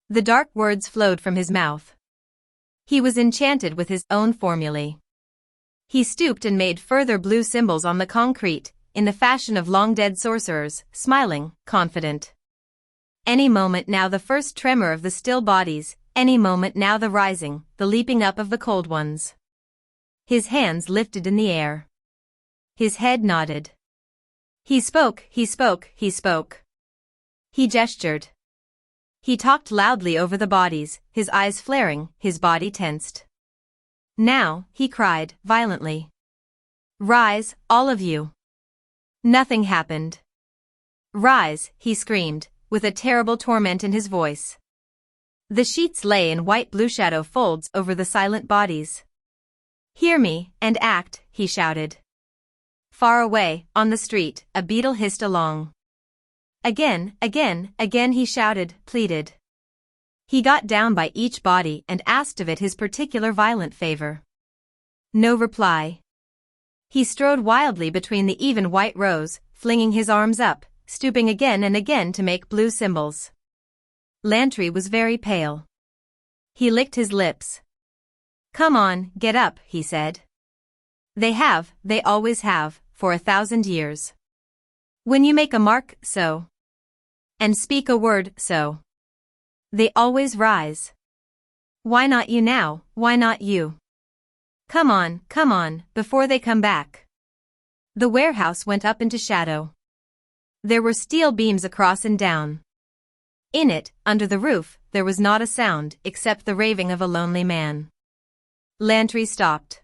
The dark words flowed from his mouth. He was enchanted with his own formulae. He stooped and made further blue symbols on the concrete, in the fashion of long-dead sorcerers, smiling, confident. Any moment now the first tremor of the still bodies, any moment now the rising, the leaping up of the cold ones. His hands lifted in the air. His head nodded. He spoke. He gestured. He talked loudly over the bodies, his eyes flaring, his body tensed. Now, he cried, violently. Rise, all of you. Nothing happened. Rise, he screamed, with a terrible torment in his voice. The sheets lay in white blue shadow folds over the silent bodies. Hear me, and act, he shouted. Far away, on the street, a beetle hissed along. Again he shouted, pleaded. He got down by each body and asked of it his particular violent favor. No reply. He strode wildly between the even white rows, flinging his arms up, stooping again and again to make blue symbols. Lantry was very pale. He licked his lips. Come on, get up, he said. They always have, for 1,000 years. When you make a mark, so. And speak a word, so. They always rise. Why not you now, why not you? Come on, before they come back. The warehouse went up into shadow. There were steel beams across and down. In it, under the roof, there was not a sound except the raving of a lonely man. Lantry stopped.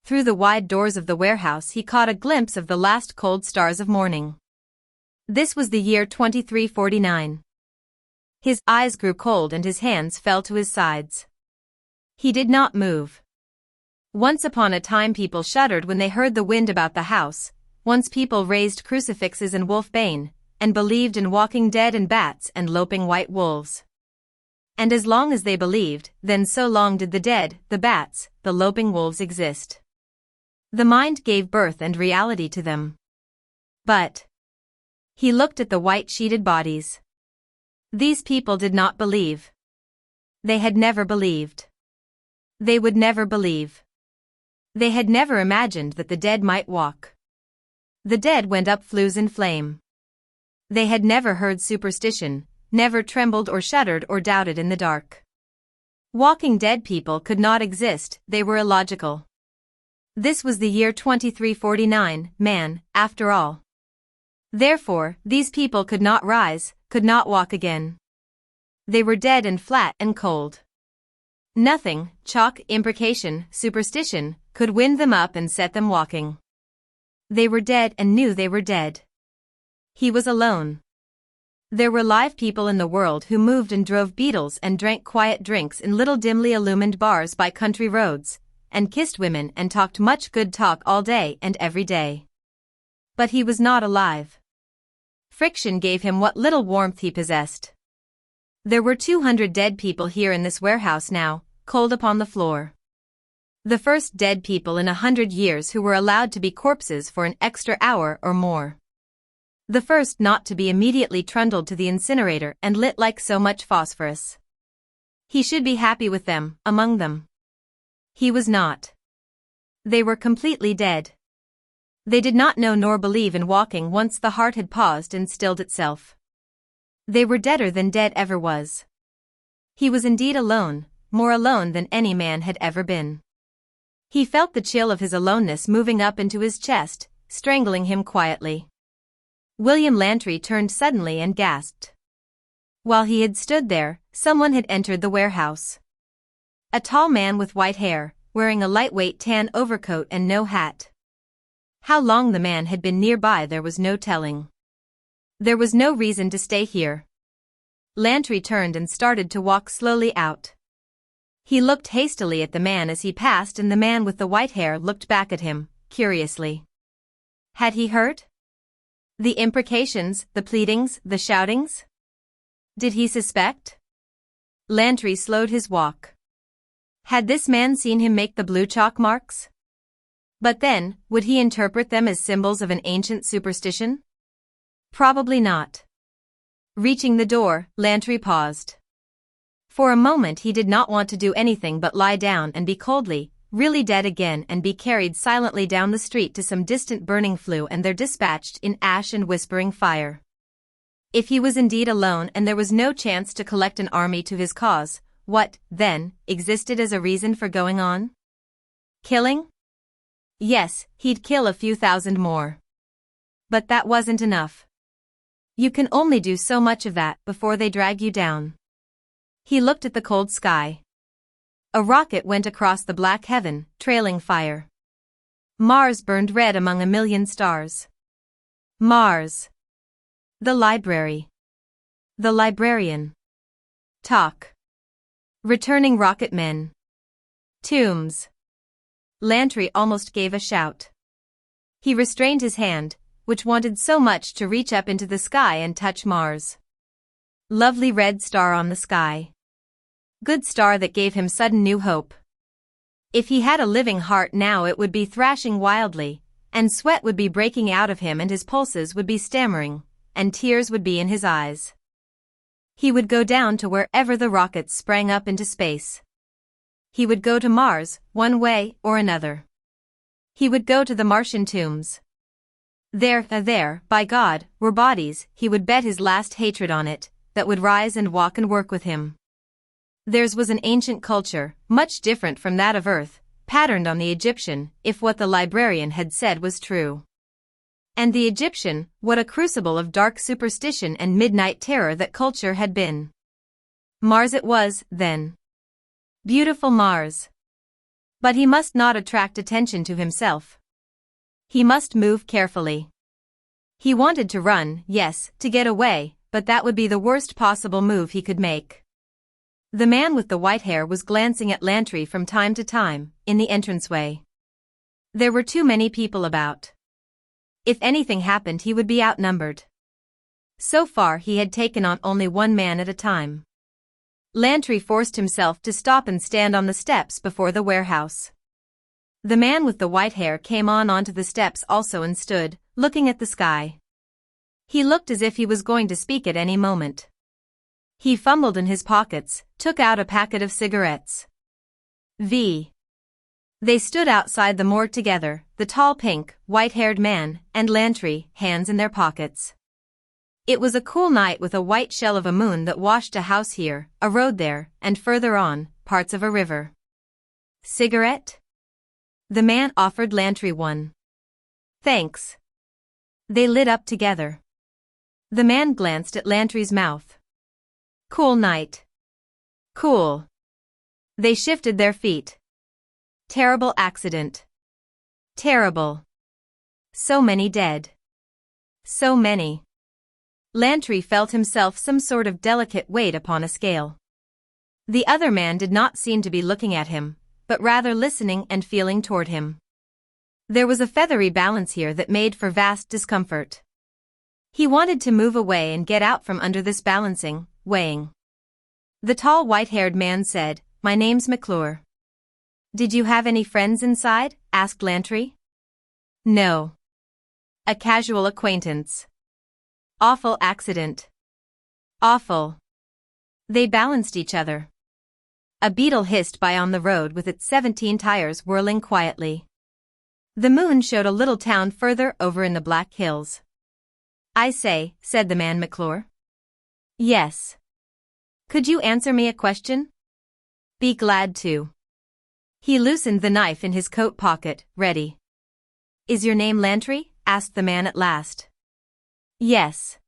Through the wide doors of the warehouse he caught a glimpse of the last cold stars of morning. This was the year 2349. His eyes grew cold and his hands fell to his sides. He did not move. Once upon a time people shuddered when they heard the wind about the house. once people raised crucifixes and wolfbane, and believed in walking dead and bats and loping white wolves. And as long as they believed, then so long did the dead, the bats, the loping wolves exist. The mind gave birth and reality to them. But he looked at the white-sheeted bodies. These people did not believe. They had never believed. They would never believe. They had never imagined that the dead might walk. The dead went up flues in flame. They had never heard superstition, never trembled or shuddered or doubted in the dark. Walking dead people could not exist, they were illogical. This was the year 2349, man, after all. Therefore, these people could not rise, could not walk again. They were dead and flat and cold. Nothing, chalk, imprecation, superstition, could wind them up and set them walking. They were dead and knew they were dead. He was alone. There were live people in the world who moved and drove beetles and drank quiet drinks in little dimly illumined bars by country roads, and kissed women and talked much good talk all day and every day. But he was not alive. Friction gave him what little warmth he possessed. There were 200 dead people here in this warehouse now, cold upon the floor. The first dead people in 100 years who were allowed to be corpses for an extra hour or more. The first not to be immediately trundled to the incinerator and lit like so much phosphorus. He should be happy with them, among them. He was not. They were completely dead. They did not know nor believe in walking once the heart had paused and stilled itself. They were deader than dead ever was. He was indeed alone, more alone than any man had ever been. He felt the chill of his aloneness moving up into his chest, strangling him quietly. William Lantry turned suddenly and gasped. While he had stood there, someone had entered the warehouse. A tall man with white hair, wearing a lightweight tan overcoat and no hat. How long the man had been nearby there was no telling. There was no reason to stay here. Lantry turned and started to walk slowly out. He looked hastily at the man as he passed, and the man with the white hair looked back at him, curiously. Had he heard? The imprecations, the pleadings, the shoutings? Did he suspect? Lantry slowed his walk. Had this man seen him make the blue chalk marks? But then, would he interpret them as symbols of an ancient superstition? Probably not. Reaching the door, Lantry paused. For a moment he did not want to do anything but lie down and be coldly, really dead again, and be carried silently down the street to some distant burning flue and there dispatched in ash and whispering fire. If he was indeed alone and there was no chance to collect an army to his cause, what, then, existed as a reason for going on? Killing? Yes, he'd kill a few thousand more. But that wasn't enough. You can only do so much of that before they drag you down. He looked at the cold sky. A rocket went across the black heaven, trailing fire. Mars burned red among a million stars. Mars. The library. The librarian. Talk. Returning rocket men. Tombs. Lantry almost gave a shout. He restrained his hand, which wanted so much to reach up into the sky and touch Mars. Lovely red star on the sky. Good star that gave him sudden new hope. If he had a living heart now it would be thrashing wildly, and sweat would be breaking out of him and his pulses would be stammering, and tears would be in his eyes. He would go down to wherever the rockets sprang up into space. He would go to Mars, one way or another. He would go to the Martian tombs. There, by God, were bodies, he would bet his last hatred on it, that would rise and walk and work with him. Theirs was an ancient culture, much different from that of Earth, patterned on the Egyptian, if what the librarian had said was true. And the Egyptian, what a crucible of dark superstition and midnight terror that culture had been. Mars it was, then. Beautiful Mars. But he must not attract attention to himself. He must move carefully. He wanted to run, yes, to get away, but that would be the worst possible move he could make. The man with the white hair was glancing at Lantry from time to time, in the entranceway. There were too many people about. If anything happened, he would be outnumbered. So far he had taken on only one man at a time. Lantry forced himself to stop and stand on the steps before the warehouse. The man with the white hair came onto the steps also and stood, looking at the sky. He looked as if he was going to speak at any moment. He fumbled in his pockets, took out a packet of cigarettes. They stood outside the morgue together, the tall pink, white-haired man, and Lantry, hands in their pockets. It was a cool night with a white shell of a moon that washed a house here, a road there, and further on, parts of a river. Cigarette? The man offered Lantry one. Thanks. They lit up together. The man glanced at Lantry's mouth. Cool night. Cool. They shifted their feet. Terrible accident. Terrible. So many dead. So many. Lantry felt himself some sort of delicate weight upon a scale. The other man did not seem to be looking at him, but rather listening and feeling toward him. There was a feathery balance here that made for vast discomfort. He wanted to move away and get out from under this balancing, weighing. The tall white-haired man said, "My name's McClure." "Did you have any friends inside?" asked Lantry. "No. A casual acquaintance." "Awful accident." "Awful." They balanced each other. A beetle hissed by on the road with its 17 tires whirling quietly. The moon showed a little town further over in the Black Hills. "I say," said the man McClure. "Yes." "Could you answer me a question?" "Be glad to." He loosened the knife in his coat pocket, ready. "Is your name Lantry?" asked the man at last. "Yes."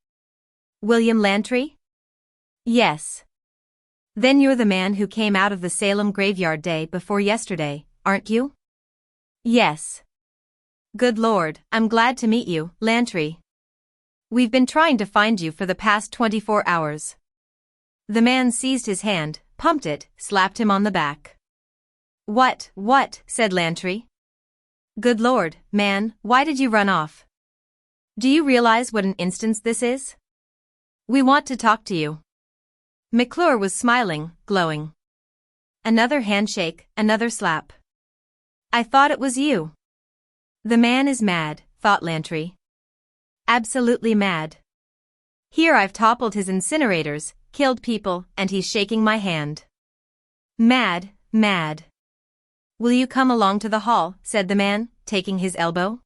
"William Lantry?" "Yes." "Then you're the man who came out of the Salem graveyard day before yesterday, aren't you?" "Yes." "Good Lord, I'm glad to meet you, Lantry. We've been trying to find you for the past 24 hours. The man seized his hand, pumped it, slapped him on the back. What, said Lantry. "Good Lord, man, why did you run off? Do you realize what an instance this is? We want to talk to you." McClure was smiling, glowing. Another handshake, another slap. "I thought it was you." The man is mad, thought Lantry. Absolutely mad. Here I've toppled his incinerators, killed people, and he's shaking my hand. Mad, mad. "Will you come along to the hall?" said the man, taking his elbow.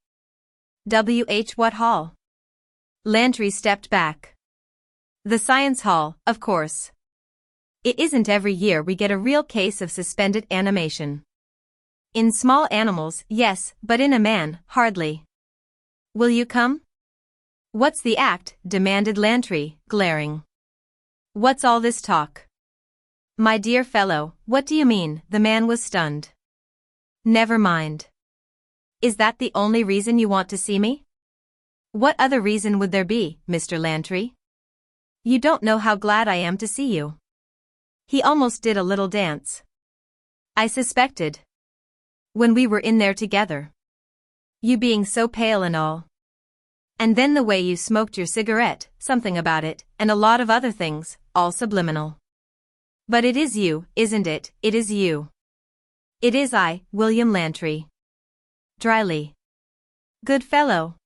What hall?" Lantry stepped back. "The science hall, of course. It isn't every year we get a real case of suspended animation. In small animals, yes, but in a man, hardly. Will you come?" "What's the act?" demanded Lantry, glaring. "What's all this talk?" "My dear fellow, what do you mean?" The man was stunned. "Never mind. Is that the only reason you want to see me?" "What other reason would there be, Mr. Lantry? You don't know how glad I am to see you." He almost did a little dance. "I suspected. When we were in there together. You being so pale and all. And then the way you smoked your cigarette, something about it, and a lot of other things, all subliminal. But it is you, isn't it? It is you." "It is I, William Lantry." Dryly. "Good fellow.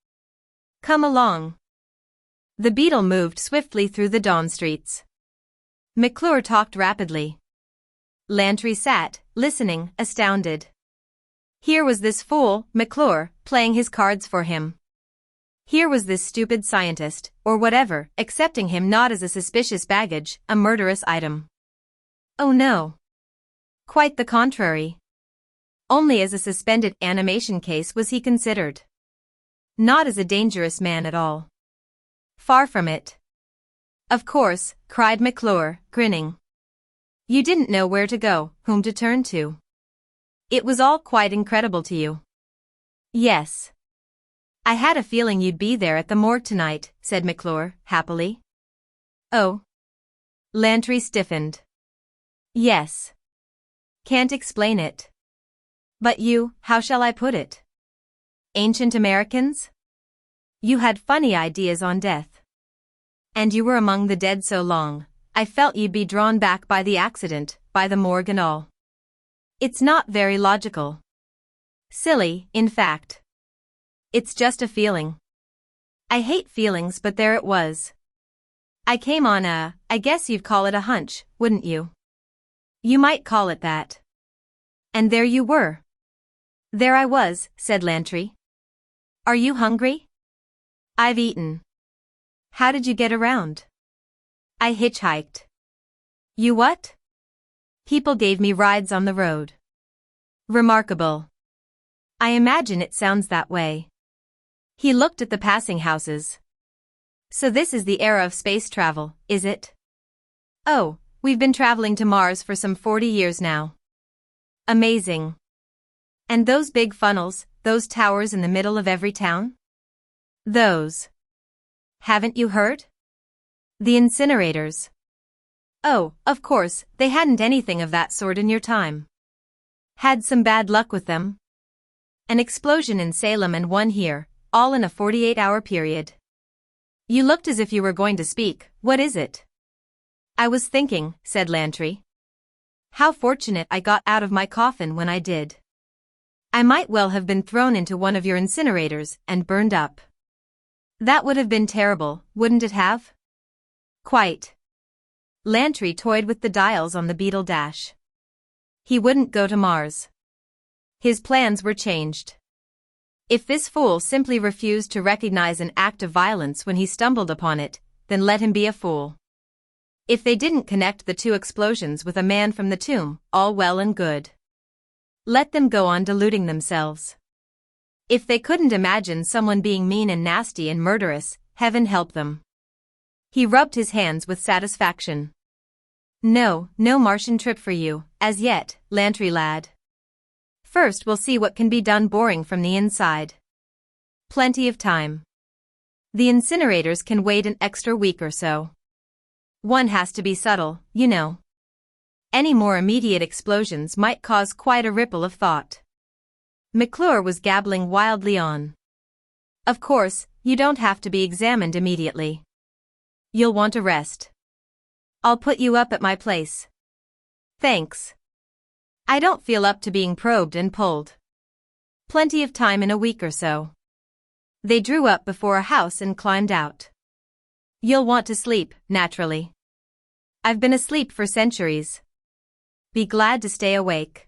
Come along." The beetle moved swiftly through the dawn streets. McClure talked rapidly. Lantry sat, listening, astounded. Here was this fool, McClure, playing his cards for him. Here was this stupid scientist, or whatever, accepting him not as a suspicious baggage, a murderous item. Oh no. Quite the contrary. Only as a suspended animation case was he considered. Not as a dangerous man at all. Far from it. "Of course," cried McClure, grinning. "You didn't know where to go, whom to turn to. It was all quite incredible to you." "Yes. I had a feeling you'd be there at the morgue tonight," said McClure, happily. "Oh." Lantry stiffened. "Yes. Can't explain it. But you, how shall I put it? Ancient Americans? You had funny ideas on death. And you were among the dead so long, I felt you'd be drawn back by the accident, by the morgue and all. It's not very logical. Silly, in fact. It's just a feeling. I hate feelings, but there it was. I came on I guess you'd call it a hunch, wouldn't you? You might call it that. And there you were. There I was, said Lantry. Are you hungry? I've eaten. How did you get around? I hitchhiked. You what? People gave me rides on the road. Remarkable. I imagine it sounds that way. He looked at the passing houses. So this is the era of space travel, is it? Oh, we've been traveling to Mars for some 40 years now. Amazing. And those big funnels, those towers in the middle of every town? Those. Haven't you heard? The incinerators. Oh, of course, they hadn't anything of that sort in your time. Had some bad luck with them? An explosion in Salem and one here, all in a 48-hour period. You looked as if you were going to speak. What is it? I was thinking, said Lantry. How fortunate I got out of my coffin when I did. I might well have been thrown into one of your incinerators and burned up. That would have been terrible, wouldn't it have? Quite. Lantry toyed with the dials on the Beetle Dash. He wouldn't go to Mars. His plans were changed. If this fool simply refused to recognize an act of violence when he stumbled upon it, then let him be a fool. If they didn't connect the two explosions with a man from the tomb, all well and good. Let them go on deluding themselves. If they couldn't imagine someone being mean and nasty and murderous, heaven help them. He rubbed his hands with satisfaction. No Martian trip for you, as yet, Lantry lad. First we'll see what can be done boring from the inside. Plenty of time. The incinerators can wait an extra week or so. One has to be subtle, you know. Any more immediate explosions might cause quite a ripple of thought. McClure was gabbling wildly on. Of course, you don't have to be examined immediately. You'll want a rest. I'll put you up at my place. Thanks. I don't feel up to being probed and pulled. Plenty of time in a week or so. They drew up before a house and climbed out. You'll want to sleep, naturally. I've been asleep for centuries. Be glad to stay awake.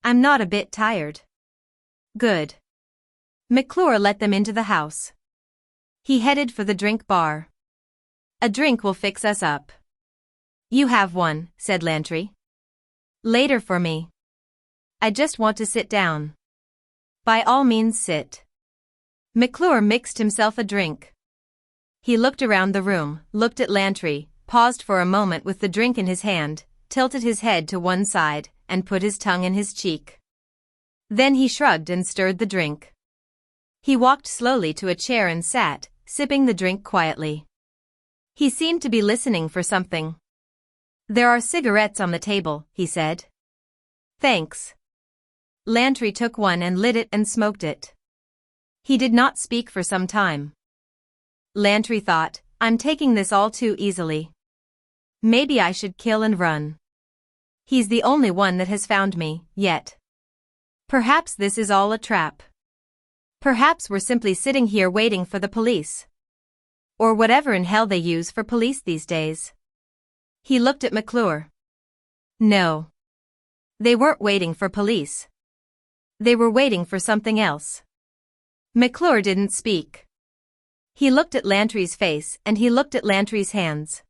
I'm not a bit tired. Good. McClure let them into the house. He headed for the drink bar. A drink will fix us up. You have one, said Lantry. Later for me. I just want to sit down. By all means sit. McClure mixed himself a drink. He looked around the room, looked at Lantry, paused for a moment with the drink in his hand, tilted his head to one side, and put his tongue in his cheek. Then he shrugged and stirred the drink. He walked slowly to a chair and sat, sipping the drink quietly. He seemed to be listening for something. There are cigarettes on the table, he said. Thanks. Lantry took one and lit it and smoked it. He did not speak for some time. Lantry thought, I'm taking this all too easily. Maybe I should kill and run. He's the only one that has found me, yet. Perhaps this is all a trap. Perhaps we're simply sitting here waiting for the police. Or whatever in hell they use for police these days. He looked at McClure. No. They weren't waiting for police. They were waiting for something else. McClure didn't speak. He looked at Lantry's face and he looked at Lantry's hands.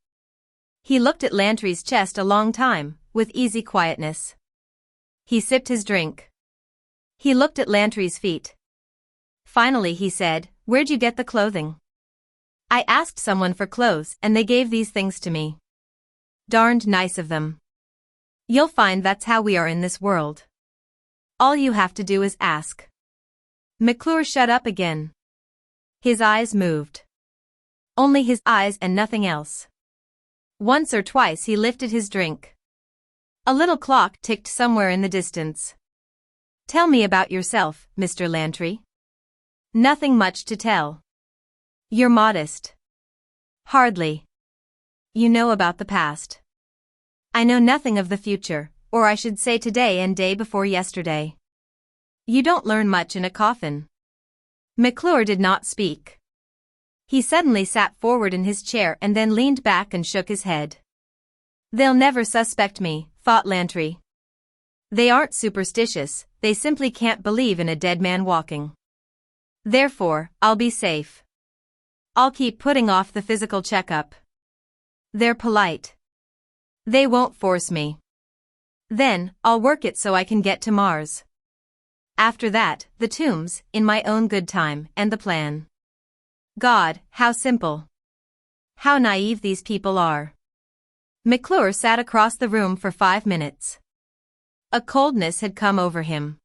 He looked at Lantry's chest a long time, with easy quietness. He sipped his drink. He looked at Lantry's feet. Finally he said, Where'd you get the clothing? I asked someone for clothes and they gave these things to me. Darned nice of them. You'll find that's how we are in this world. All you have to do is ask. McClure shut up again. His eyes moved. Only his eyes and nothing else. Once or twice he lifted his drink. A little clock ticked somewhere in the distance. Tell me about yourself, Mr. Lantry. Nothing much to tell. You're modest. Hardly. You know about the past. I know nothing of the future, or I should say today and day before yesterday. You don't learn much in a coffin. McClure did not speak. He suddenly sat forward in his chair and then leaned back and shook his head. They'll never suspect me, thought Lantry. They aren't superstitious, they simply can't believe in a dead man walking. Therefore, I'll be safe. I'll keep putting off the physical checkup. They're polite. They won't force me. Then, I'll work it so I can get to Mars. After that, the tombs, in my own good time, and the plan. God, how simple. How naive these people are. McClure sat across the room for 5 minutes. A coldness had come over him.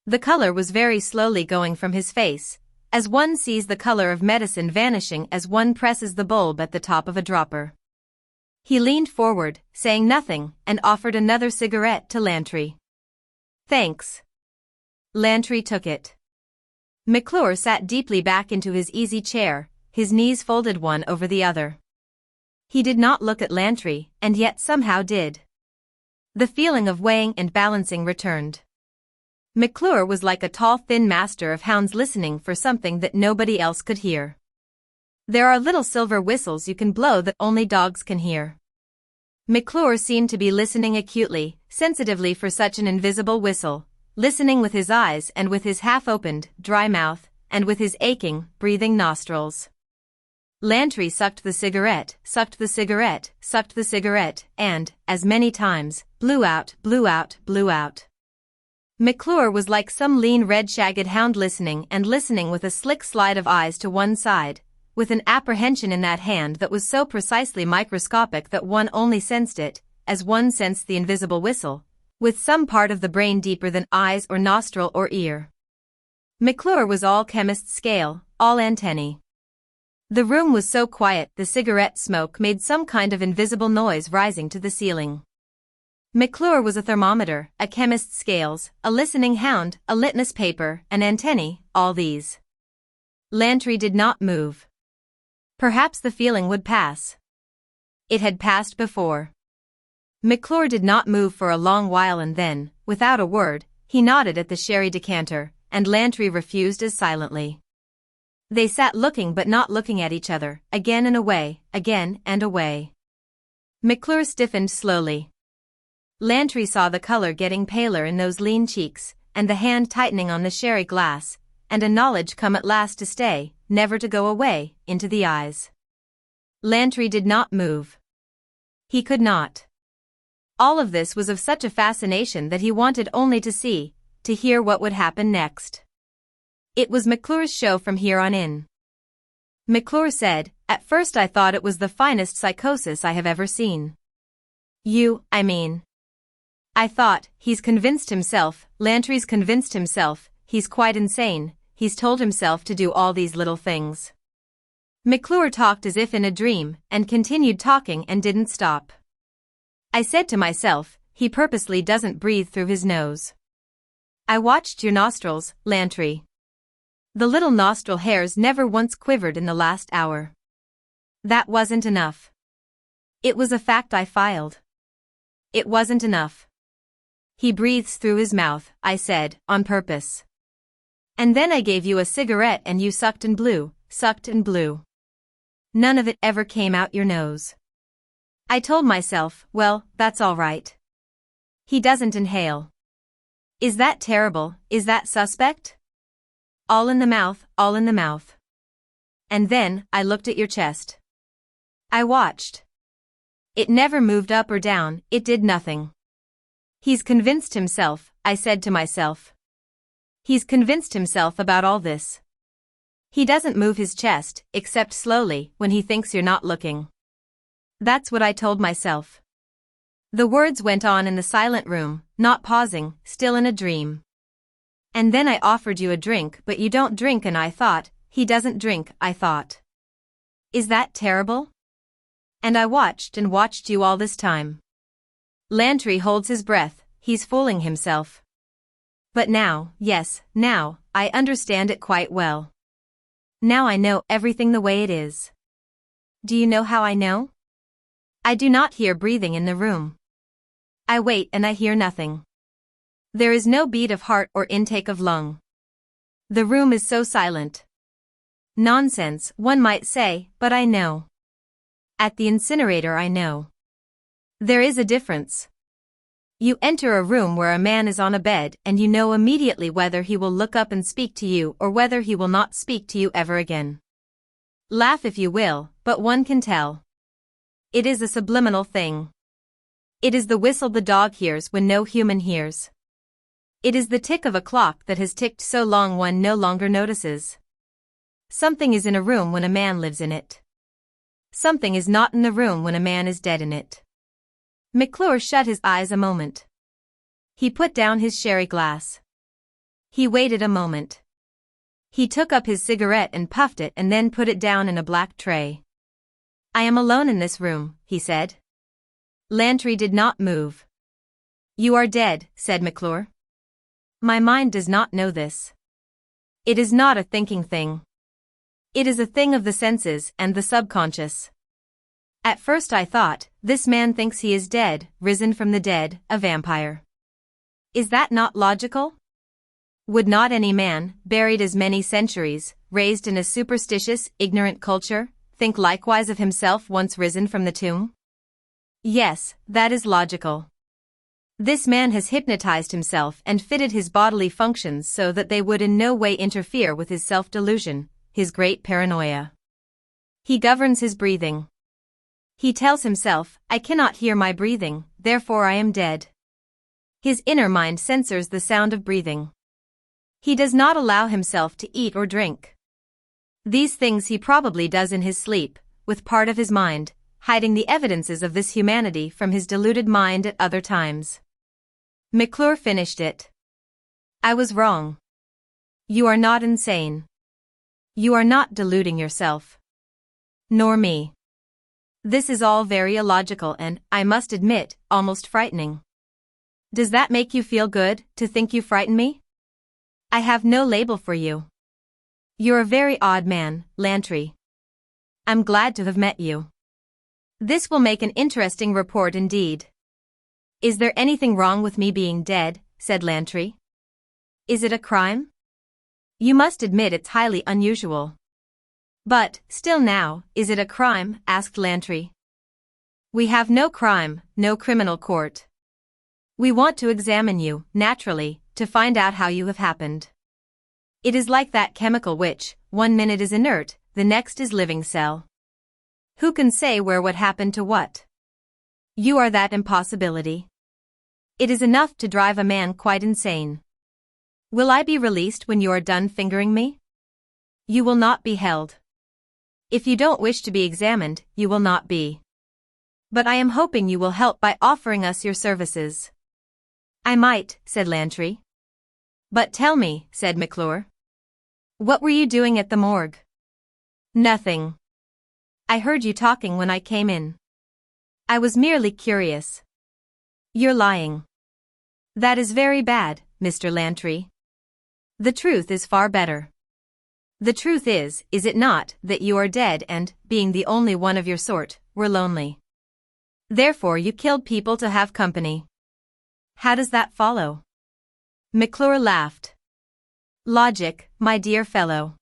The color was very slowly going from his face, as one sees the color of medicine vanishing as one presses the bulb at the top of a dropper. He leaned forward, saying nothing, and offered another cigarette to Lantry. Thanks. Lantry took it. McClure sat deeply back into his easy chair, his knees folded one over the other. He did not look at Lantry, and yet somehow did. The feeling of weighing and balancing returned. McClure was like a tall thin master of hounds listening for something that nobody else could hear. There are little silver whistles you can blow that only dogs can hear. McClure seemed to be listening acutely, sensitively for such an invisible whistle, listening with his eyes and with his half-opened, dry mouth, and with his aching, breathing nostrils. Lantry sucked the cigarette, sucked the cigarette, sucked the cigarette, and, as many times, blew out, blew out, blew out. McClure was like some lean red-shagged hound listening and listening with a slick slide of eyes to one side, with an apprehension in that hand that was so precisely microscopic that one only sensed it, as one sensed the invisible whistle, with some part of the brain deeper than eyes or nostril or ear. McClure was all chemist's scale, all antennae. The room was so quiet the cigarette smoke made some kind of invisible noise rising to the ceiling. McClure was a thermometer, a chemist's scales, a listening hound, a litmus paper, an antennae, all these. Lantry did not move. Perhaps the feeling would pass. It had passed before. McClure did not move for a long while and then, without a word, he nodded at the sherry decanter, and Lantry refused as silently. They sat looking but not looking at each other, again and away, again and away. McClure stiffened slowly. Lantry saw the color getting paler in those lean cheeks, and the hand tightening on the sherry glass, and a knowledge come at last to stay, never to go away, into the eyes. Lantry did not move. He could not. All of this was of such a fascination that he wanted only to see, to hear what would happen next. It was McClure's show from here on in. McClure said, "At first I thought it was the finest psychosis I have ever seen." I mean. I thought, he's convinced himself, Lantry's convinced himself, he's quite insane, he's told himself to do all these little things. McClure talked as if in a dream, and continued talking and didn't stop. I said to myself, he purposely doesn't breathe through his nose. I watched your nostrils, Lantry. The little nostril hairs never once quivered in the last hour. That wasn't enough. It was a fact I filed. It wasn't enough. He breathes through his mouth, I said, on purpose. And then I gave you a cigarette and you sucked and blew, sucked and blew. None of it ever came out your nose. I told myself, well, that's all right. He doesn't inhale. Is that terrible, is that suspect? All in the mouth, all in the mouth. And then, I looked at your chest. I watched. It never moved up or down, it did nothing. He's convinced himself, I said to myself. He's convinced himself about all this. He doesn't move his chest, except slowly, when he thinks you're not looking. That's what I told myself. The words went on in the silent room, not pausing, still in a dream. And then I offered you a drink but you don't drink and I thought, he doesn't drink, I thought. Is that terrible? And I watched and watched you all this time. Lantry holds his breath, he's fooling himself. But now, yes, now, I understand it quite well. Now I know everything the way it is. Do you know how I know? I do not hear breathing in the room. I wait and I hear nothing. There is no beat of heart or intake of lung. The room is so silent. Nonsense, one might say, but I know. At the incinerator I know. There is a difference. You enter a room where a man is on a bed and you know immediately whether he will look up and speak to you or whether he will not speak to you ever again. Laugh if you will, but one can tell. It is a subliminal thing. It is the whistle the dog hears when no human hears. It is the tick of a clock that has ticked so long one no longer notices. Something is in a room when a man lives in it. Something is not in the room when a man is dead in it. McClure shut his eyes a moment. He put down his sherry glass. He waited a moment. He took up his cigarette and puffed it and then put it down in a black tray. I am alone in this room, he said. Lantry did not move. You are dead, said McClure. My mind does not know this. It is not a thinking thing. It is a thing of the senses and the subconscious. At first I thought, this man thinks he is dead, risen from the dead, a vampire. Is that not logical? Would not any man, buried as many centuries, raised in a superstitious, ignorant culture, think likewise of himself once risen from the tomb? Yes, that is logical. This man has hypnotized himself and fitted his bodily functions so that they would in no way interfere with his self-delusion, his great paranoia. He governs his breathing. He tells himself, I cannot hear my breathing, therefore I am dead. His inner mind censors the sound of breathing. He does not allow himself to eat or drink. These things he probably does in his sleep, with part of his mind, hiding the evidences of this humanity from his deluded mind at other times. McClure finished it. I was wrong. You are not insane. You are not deluding yourself. Nor me. This is all very illogical and, I must admit, almost frightening. Does that make you feel good, to think you frighten me? I have no label for you. You're a very odd man, Lantry. I'm glad to have met you. This will make an interesting report indeed. Is there anything wrong with me being dead, said Lantry. Is it a crime? You must admit it's highly unusual. But, still now, is it a crime, asked Lantry. We have no crime, no criminal court. We want to examine you, naturally, to find out how you have happened. It is like that chemical which, 1 minute is inert, the next is living cell. Who can say where what happened to what? You are that impossibility. It is enough to drive a man quite insane. Will I be released when you are done fingering me? You will not be held. If you don't wish to be examined, you will not be. But I am hoping you will help by offering us your services. I might, said Lantry. But tell me, said McClure. What were you doing at the morgue? Nothing. I heard you talking when I came in. I was merely curious. You're lying. That is very bad, Mr. Lantry. The truth is far better. The truth is it not, that you are dead and, being the only one of your sort, were lonely. Therefore you killed people to have company. How does that follow? McClure laughed. Logic, my dear fellow.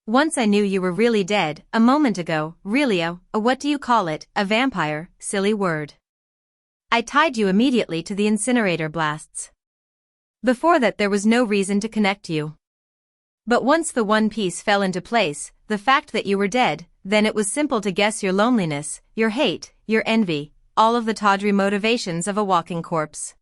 Once I knew you were really dead, a moment ago, really a what do you call it, a vampire, silly word. I tied you immediately to the incinerator blasts. Before that there was no reason to connect you. But once the one piece fell into place, the fact that you were dead, then it was simple to guess your loneliness, your hate, your envy, all of the tawdry motivations of a walking corpse.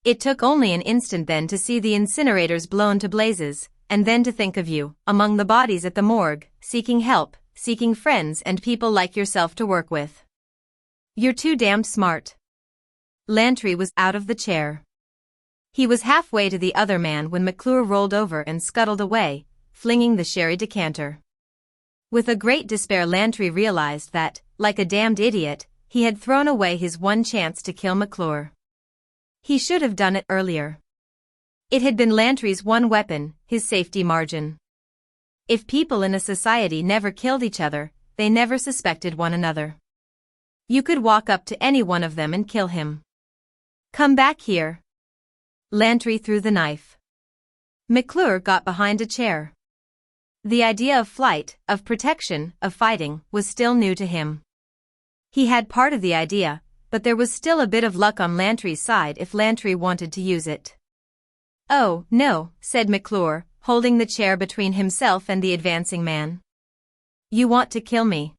It took only an instant then to see the incinerators blown to blazes, and then to think of you, among the bodies at the morgue, seeking help, seeking friends and people like yourself to work with. You're too damned smart. Lantry was out of the chair. He was halfway to the other man when McClure rolled over and scuttled away, flinging the sherry decanter. With a great despair Lantry realized that, like a damned idiot, he had thrown away his one chance to kill McClure. He should have done it earlier. It had been Lantry's one weapon, his safety margin. If people in a society never killed each other, they never suspected one another. You could walk up to any one of them and kill him. Come back here. Lantry threw the knife. McClure got behind a chair. The idea of flight, of protection, of fighting, was still new to him. He had part of the idea, but there was still a bit of luck on Lantry's side if Lantry wanted to use it. Oh, no, said McClure, holding the chair between himself and the advancing man. You want to kill me.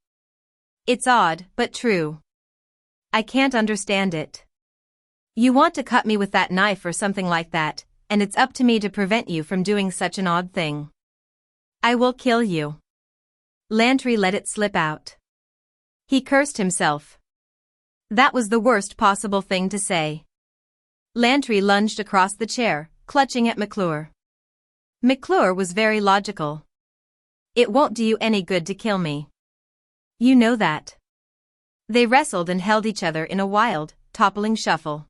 It's odd, but true. I can't understand it. You want to cut me with that knife or something like that, and it's up to me to prevent you from doing such an odd thing. I will kill you. Lantry let it slip out. He cursed himself. That was the worst possible thing to say. Lantry lunged across the chair, clutching at McClure. McClure was very logical. It won't do you any good to kill me. You know that. They wrestled and held each other in a wild, toppling shuffle.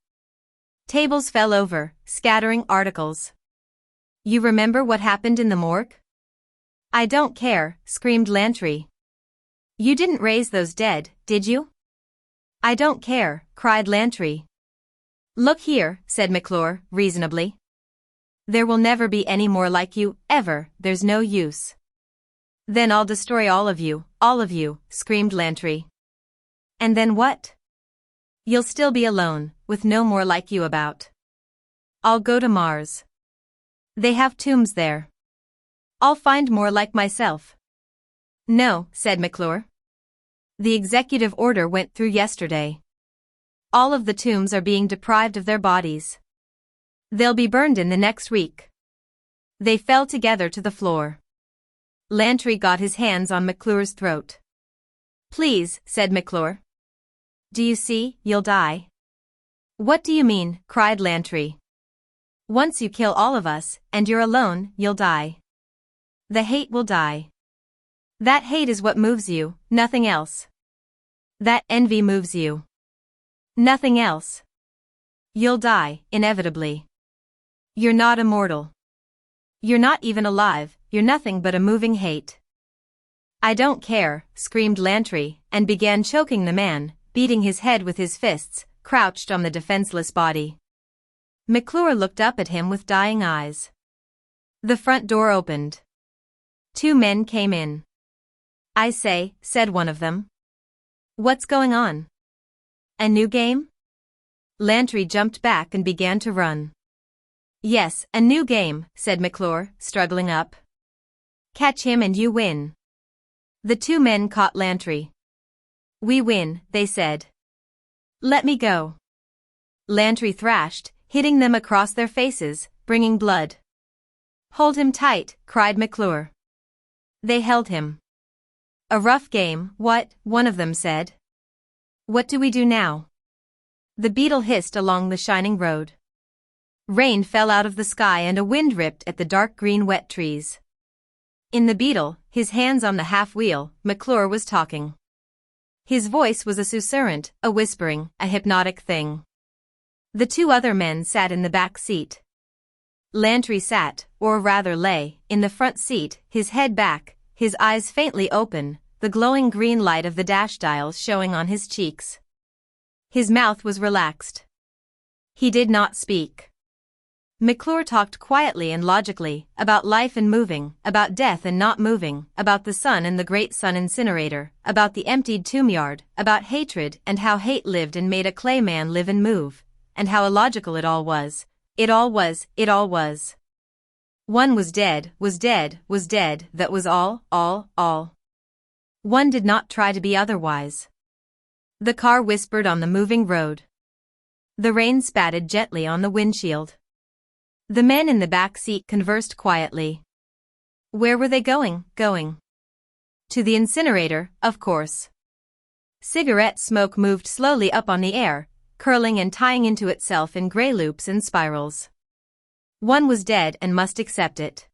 Tables fell over, scattering articles. You remember what happened in the morgue? I don't care, screamed Lantry. You didn't raise those dead, did you? I don't care, cried Lantry. Look here, said McClure, reasonably. There will never be any more like you, ever, there's no use. Then I'll destroy all of you, screamed Lantry. And then what? You'll still be alone, with no more like you about. I'll go to Mars. They have tombs there. I'll find more like myself. No, said McClure. The executive order went through yesterday. All of the tombs are being deprived of their bodies. They'll be burned in the next week. They fell together to the floor. Lantry got his hands on McClure's throat. Please, said McClure. Do you see, you'll die? What do you mean, cried Lantry. Once you kill all of us, and you're alone, you'll die. The hate will die. That hate is what moves you, nothing else. That envy moves you. Nothing else. You'll die, inevitably. You're not immortal. You're not even alive, you're nothing but a moving hate. I don't care, screamed Lantry, and began choking the man, beating his head with his fists, crouched on the defenseless body. McClure looked up at him with dying eyes. The front door opened. 2 men came in. I say, said one of them. What's going on? A new game? Lantry jumped back and began to run. Yes, a new game, said McClure, struggling up. Catch him and you win. The 2 men caught Lantry. We win, they said. Let me go. Lantry thrashed, hitting them across their faces, bringing blood. Hold him tight, cried McClure. They held him. A rough game, what? One of them said. What do we do now? The beetle hissed along the shining road. Rain fell out of the sky and a wind ripped at the dark green wet trees. In the beetle, his hands on the half-wheel, McClure was talking. His voice was a susurrant, a whispering, a hypnotic thing. The 2 other men sat in the back seat. Lantry sat, or rather lay, in the front seat, his head back, his eyes faintly open, the glowing green light of the dash dials showing on his cheeks. His mouth was relaxed. He did not speak. McClure talked quietly and logically, about life and moving, about death and not moving, about the sun and the great sun incinerator, about the emptied tomb yard, about hatred and how hate lived and made a clay man live and move, and how illogical it all was. It all was. One was dead, that was all. One did not try to be otherwise. The car whispered on the moving road. The rain spattered gently on the windshield. The men in the back seat conversed quietly. Where were they going? To the incinerator, of course. Cigarette smoke moved slowly up on the air, curling and tying into itself in gray loops and spirals. One was dead and must accept it.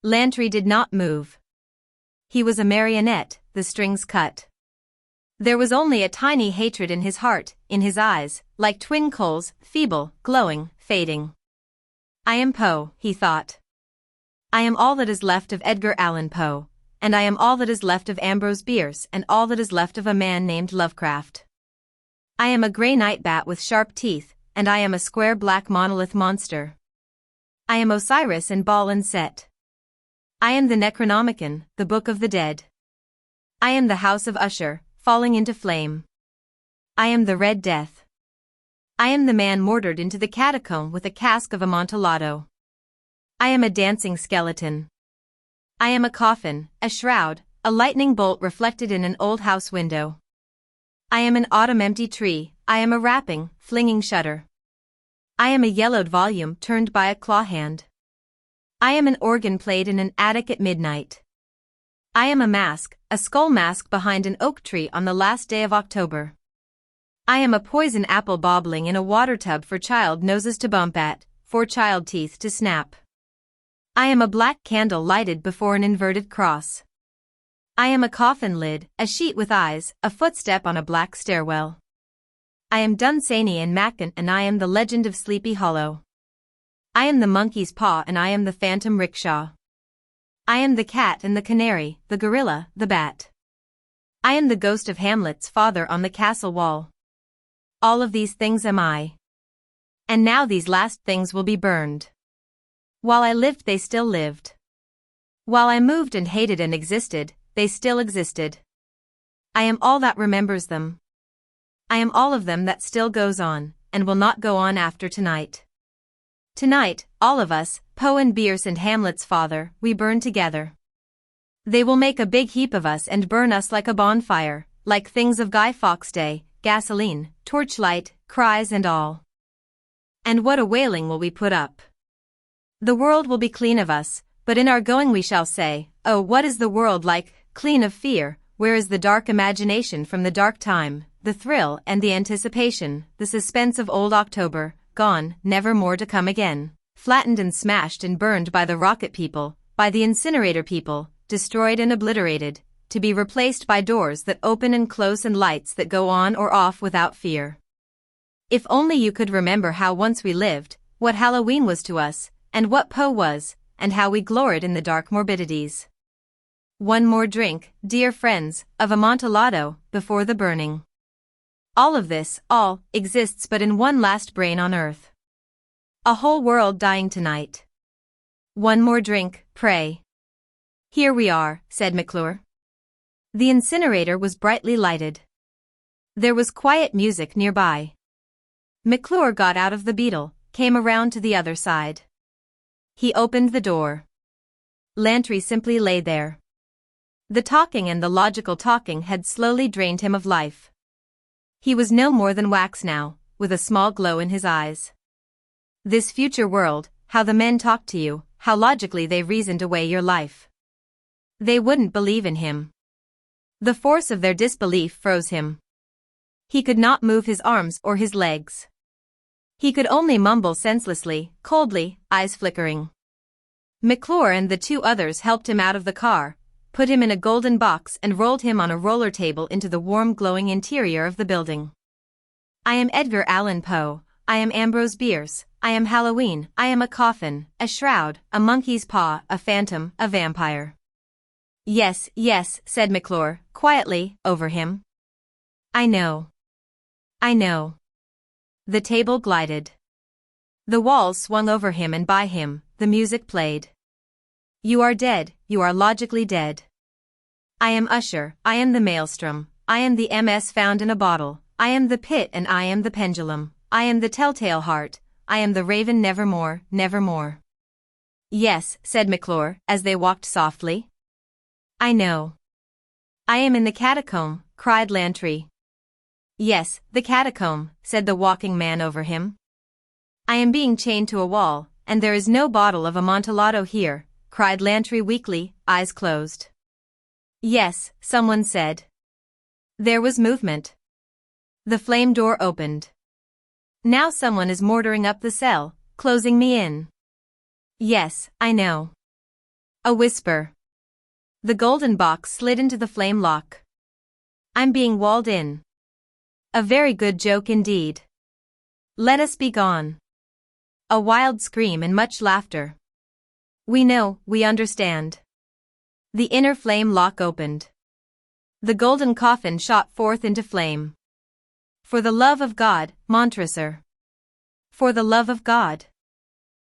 Lantry did not move. He was a marionette, the strings cut. There was only a tiny hatred in his heart, in his eyes, like twin coals, feeble, glowing, fading. I am Poe, he thought. I am all that is left of Edgar Allan Poe, and I am all that is left of Ambrose Bierce and all that is left of a man named Lovecraft. I am a grey night bat with sharp teeth, and I am a square black monolith monster. I am Osiris and Baal and Set. I am the Necronomicon, the Book of the Dead. I am the House of Usher, falling into flame. I am the Red Death. I am the man mortared into the catacomb with a cask of Amontillado. I am a dancing skeleton. I am a coffin, a shroud, a lightning bolt reflected in an old house window. I am an autumn empty tree, I am a rapping, flinging shutter. I am a yellowed volume turned by a claw hand. I am an organ played in an attic at midnight. I am a mask, a skull mask behind an oak tree on the last day of October. I am a poison apple bobbling in a water tub for child noses to bump at, for child teeth to snap. I am a black candle lighted before an inverted cross. I am a coffin lid, a sheet with eyes, a footstep on a black stairwell. I am Dunsany and Mackin and I am the legend of Sleepy Hollow. I am the monkey's paw and I am the phantom rickshaw. I am the cat and the canary, the gorilla, the bat. I am the ghost of Hamlet's father on the castle wall. All of these things am I. And now these last things will be burned. While I lived they still lived. While I moved and hated and existed, they still existed. I am all that remembers them. I am all of them that still goes on, and will not go on after tonight. Tonight, all of us, Poe and Bierce and Hamlet's father, we burn together. They will make a big heap of us and burn us like a bonfire, like things of Guy Fawkes' day, gasoline, torchlight, cries and all. And what a wailing will we put up. The world will be clean of us, but in our going we shall say, oh, what is the world like, clean of fear, where is the dark imagination from the dark time, the thrill and the anticipation, the suspense of old October, gone, never more to come again, flattened and smashed and burned by the rocket people, by the incinerator people, destroyed and obliterated, to be replaced by doors that open and close and lights that go on or off without fear. If only you could remember how once we lived, what Halloween was to us, and what Poe was, and how we gloried in the dark morbidities. One more drink, dear friends, of Amontillado, before the burning. All of this, all, exists but in one last brain on earth. A whole world dying tonight. One more drink, pray. Here we are, said McClure. The incinerator was brightly lighted. There was quiet music nearby. McClure got out of the beetle, came around to the other side. He opened the door. Lantry simply lay there. The talking and the logical talking had slowly drained him of life. He was no more than wax now, with a small glow in his eyes. This future world, how the men talked to you, how logically they reasoned away your life. They wouldn't believe in him. The force of their disbelief froze him. He could not move his arms or his legs. He could only mumble senselessly, coldly, eyes flickering. McClure and the two others helped him out of the car, put him in a golden box and rolled him on a roller table into the warm glowing interior of the building. I am Edgar Allan Poe, I am Ambrose Bierce, I am Halloween, I am a coffin, a shroud, a monkey's paw, a phantom, a vampire. Yes, yes, said McClure, quietly, over him. I know. I know. The table glided. The walls swung over him and by him, the music played. You are dead, you are logically dead. I am Usher, I am the maelstrom, I am the MS found in a bottle, I am the pit and I am the pendulum, I am the telltale heart, I am the raven nevermore, nevermore. Yes, said McClure, as they walked softly. I know. I am in the catacomb, cried Lantry. Yes, the catacomb, said the walking man over him. I am being chained to a wall, and there is no bottle of Amontillado here, cried Lantry weakly, eyes closed. Yes, someone said. There was movement. The flame door opened. Now someone is mortaring up the cell, closing me in. Yes, I know. A whisper. The golden box slid into the flame lock. I'm being walled in. A very good joke indeed. Let us be gone. A wild scream and much laughter. We know, we understand. The inner flame lock opened. The golden coffin shot forth into flame. For the love of God, Montresor. For the love of God.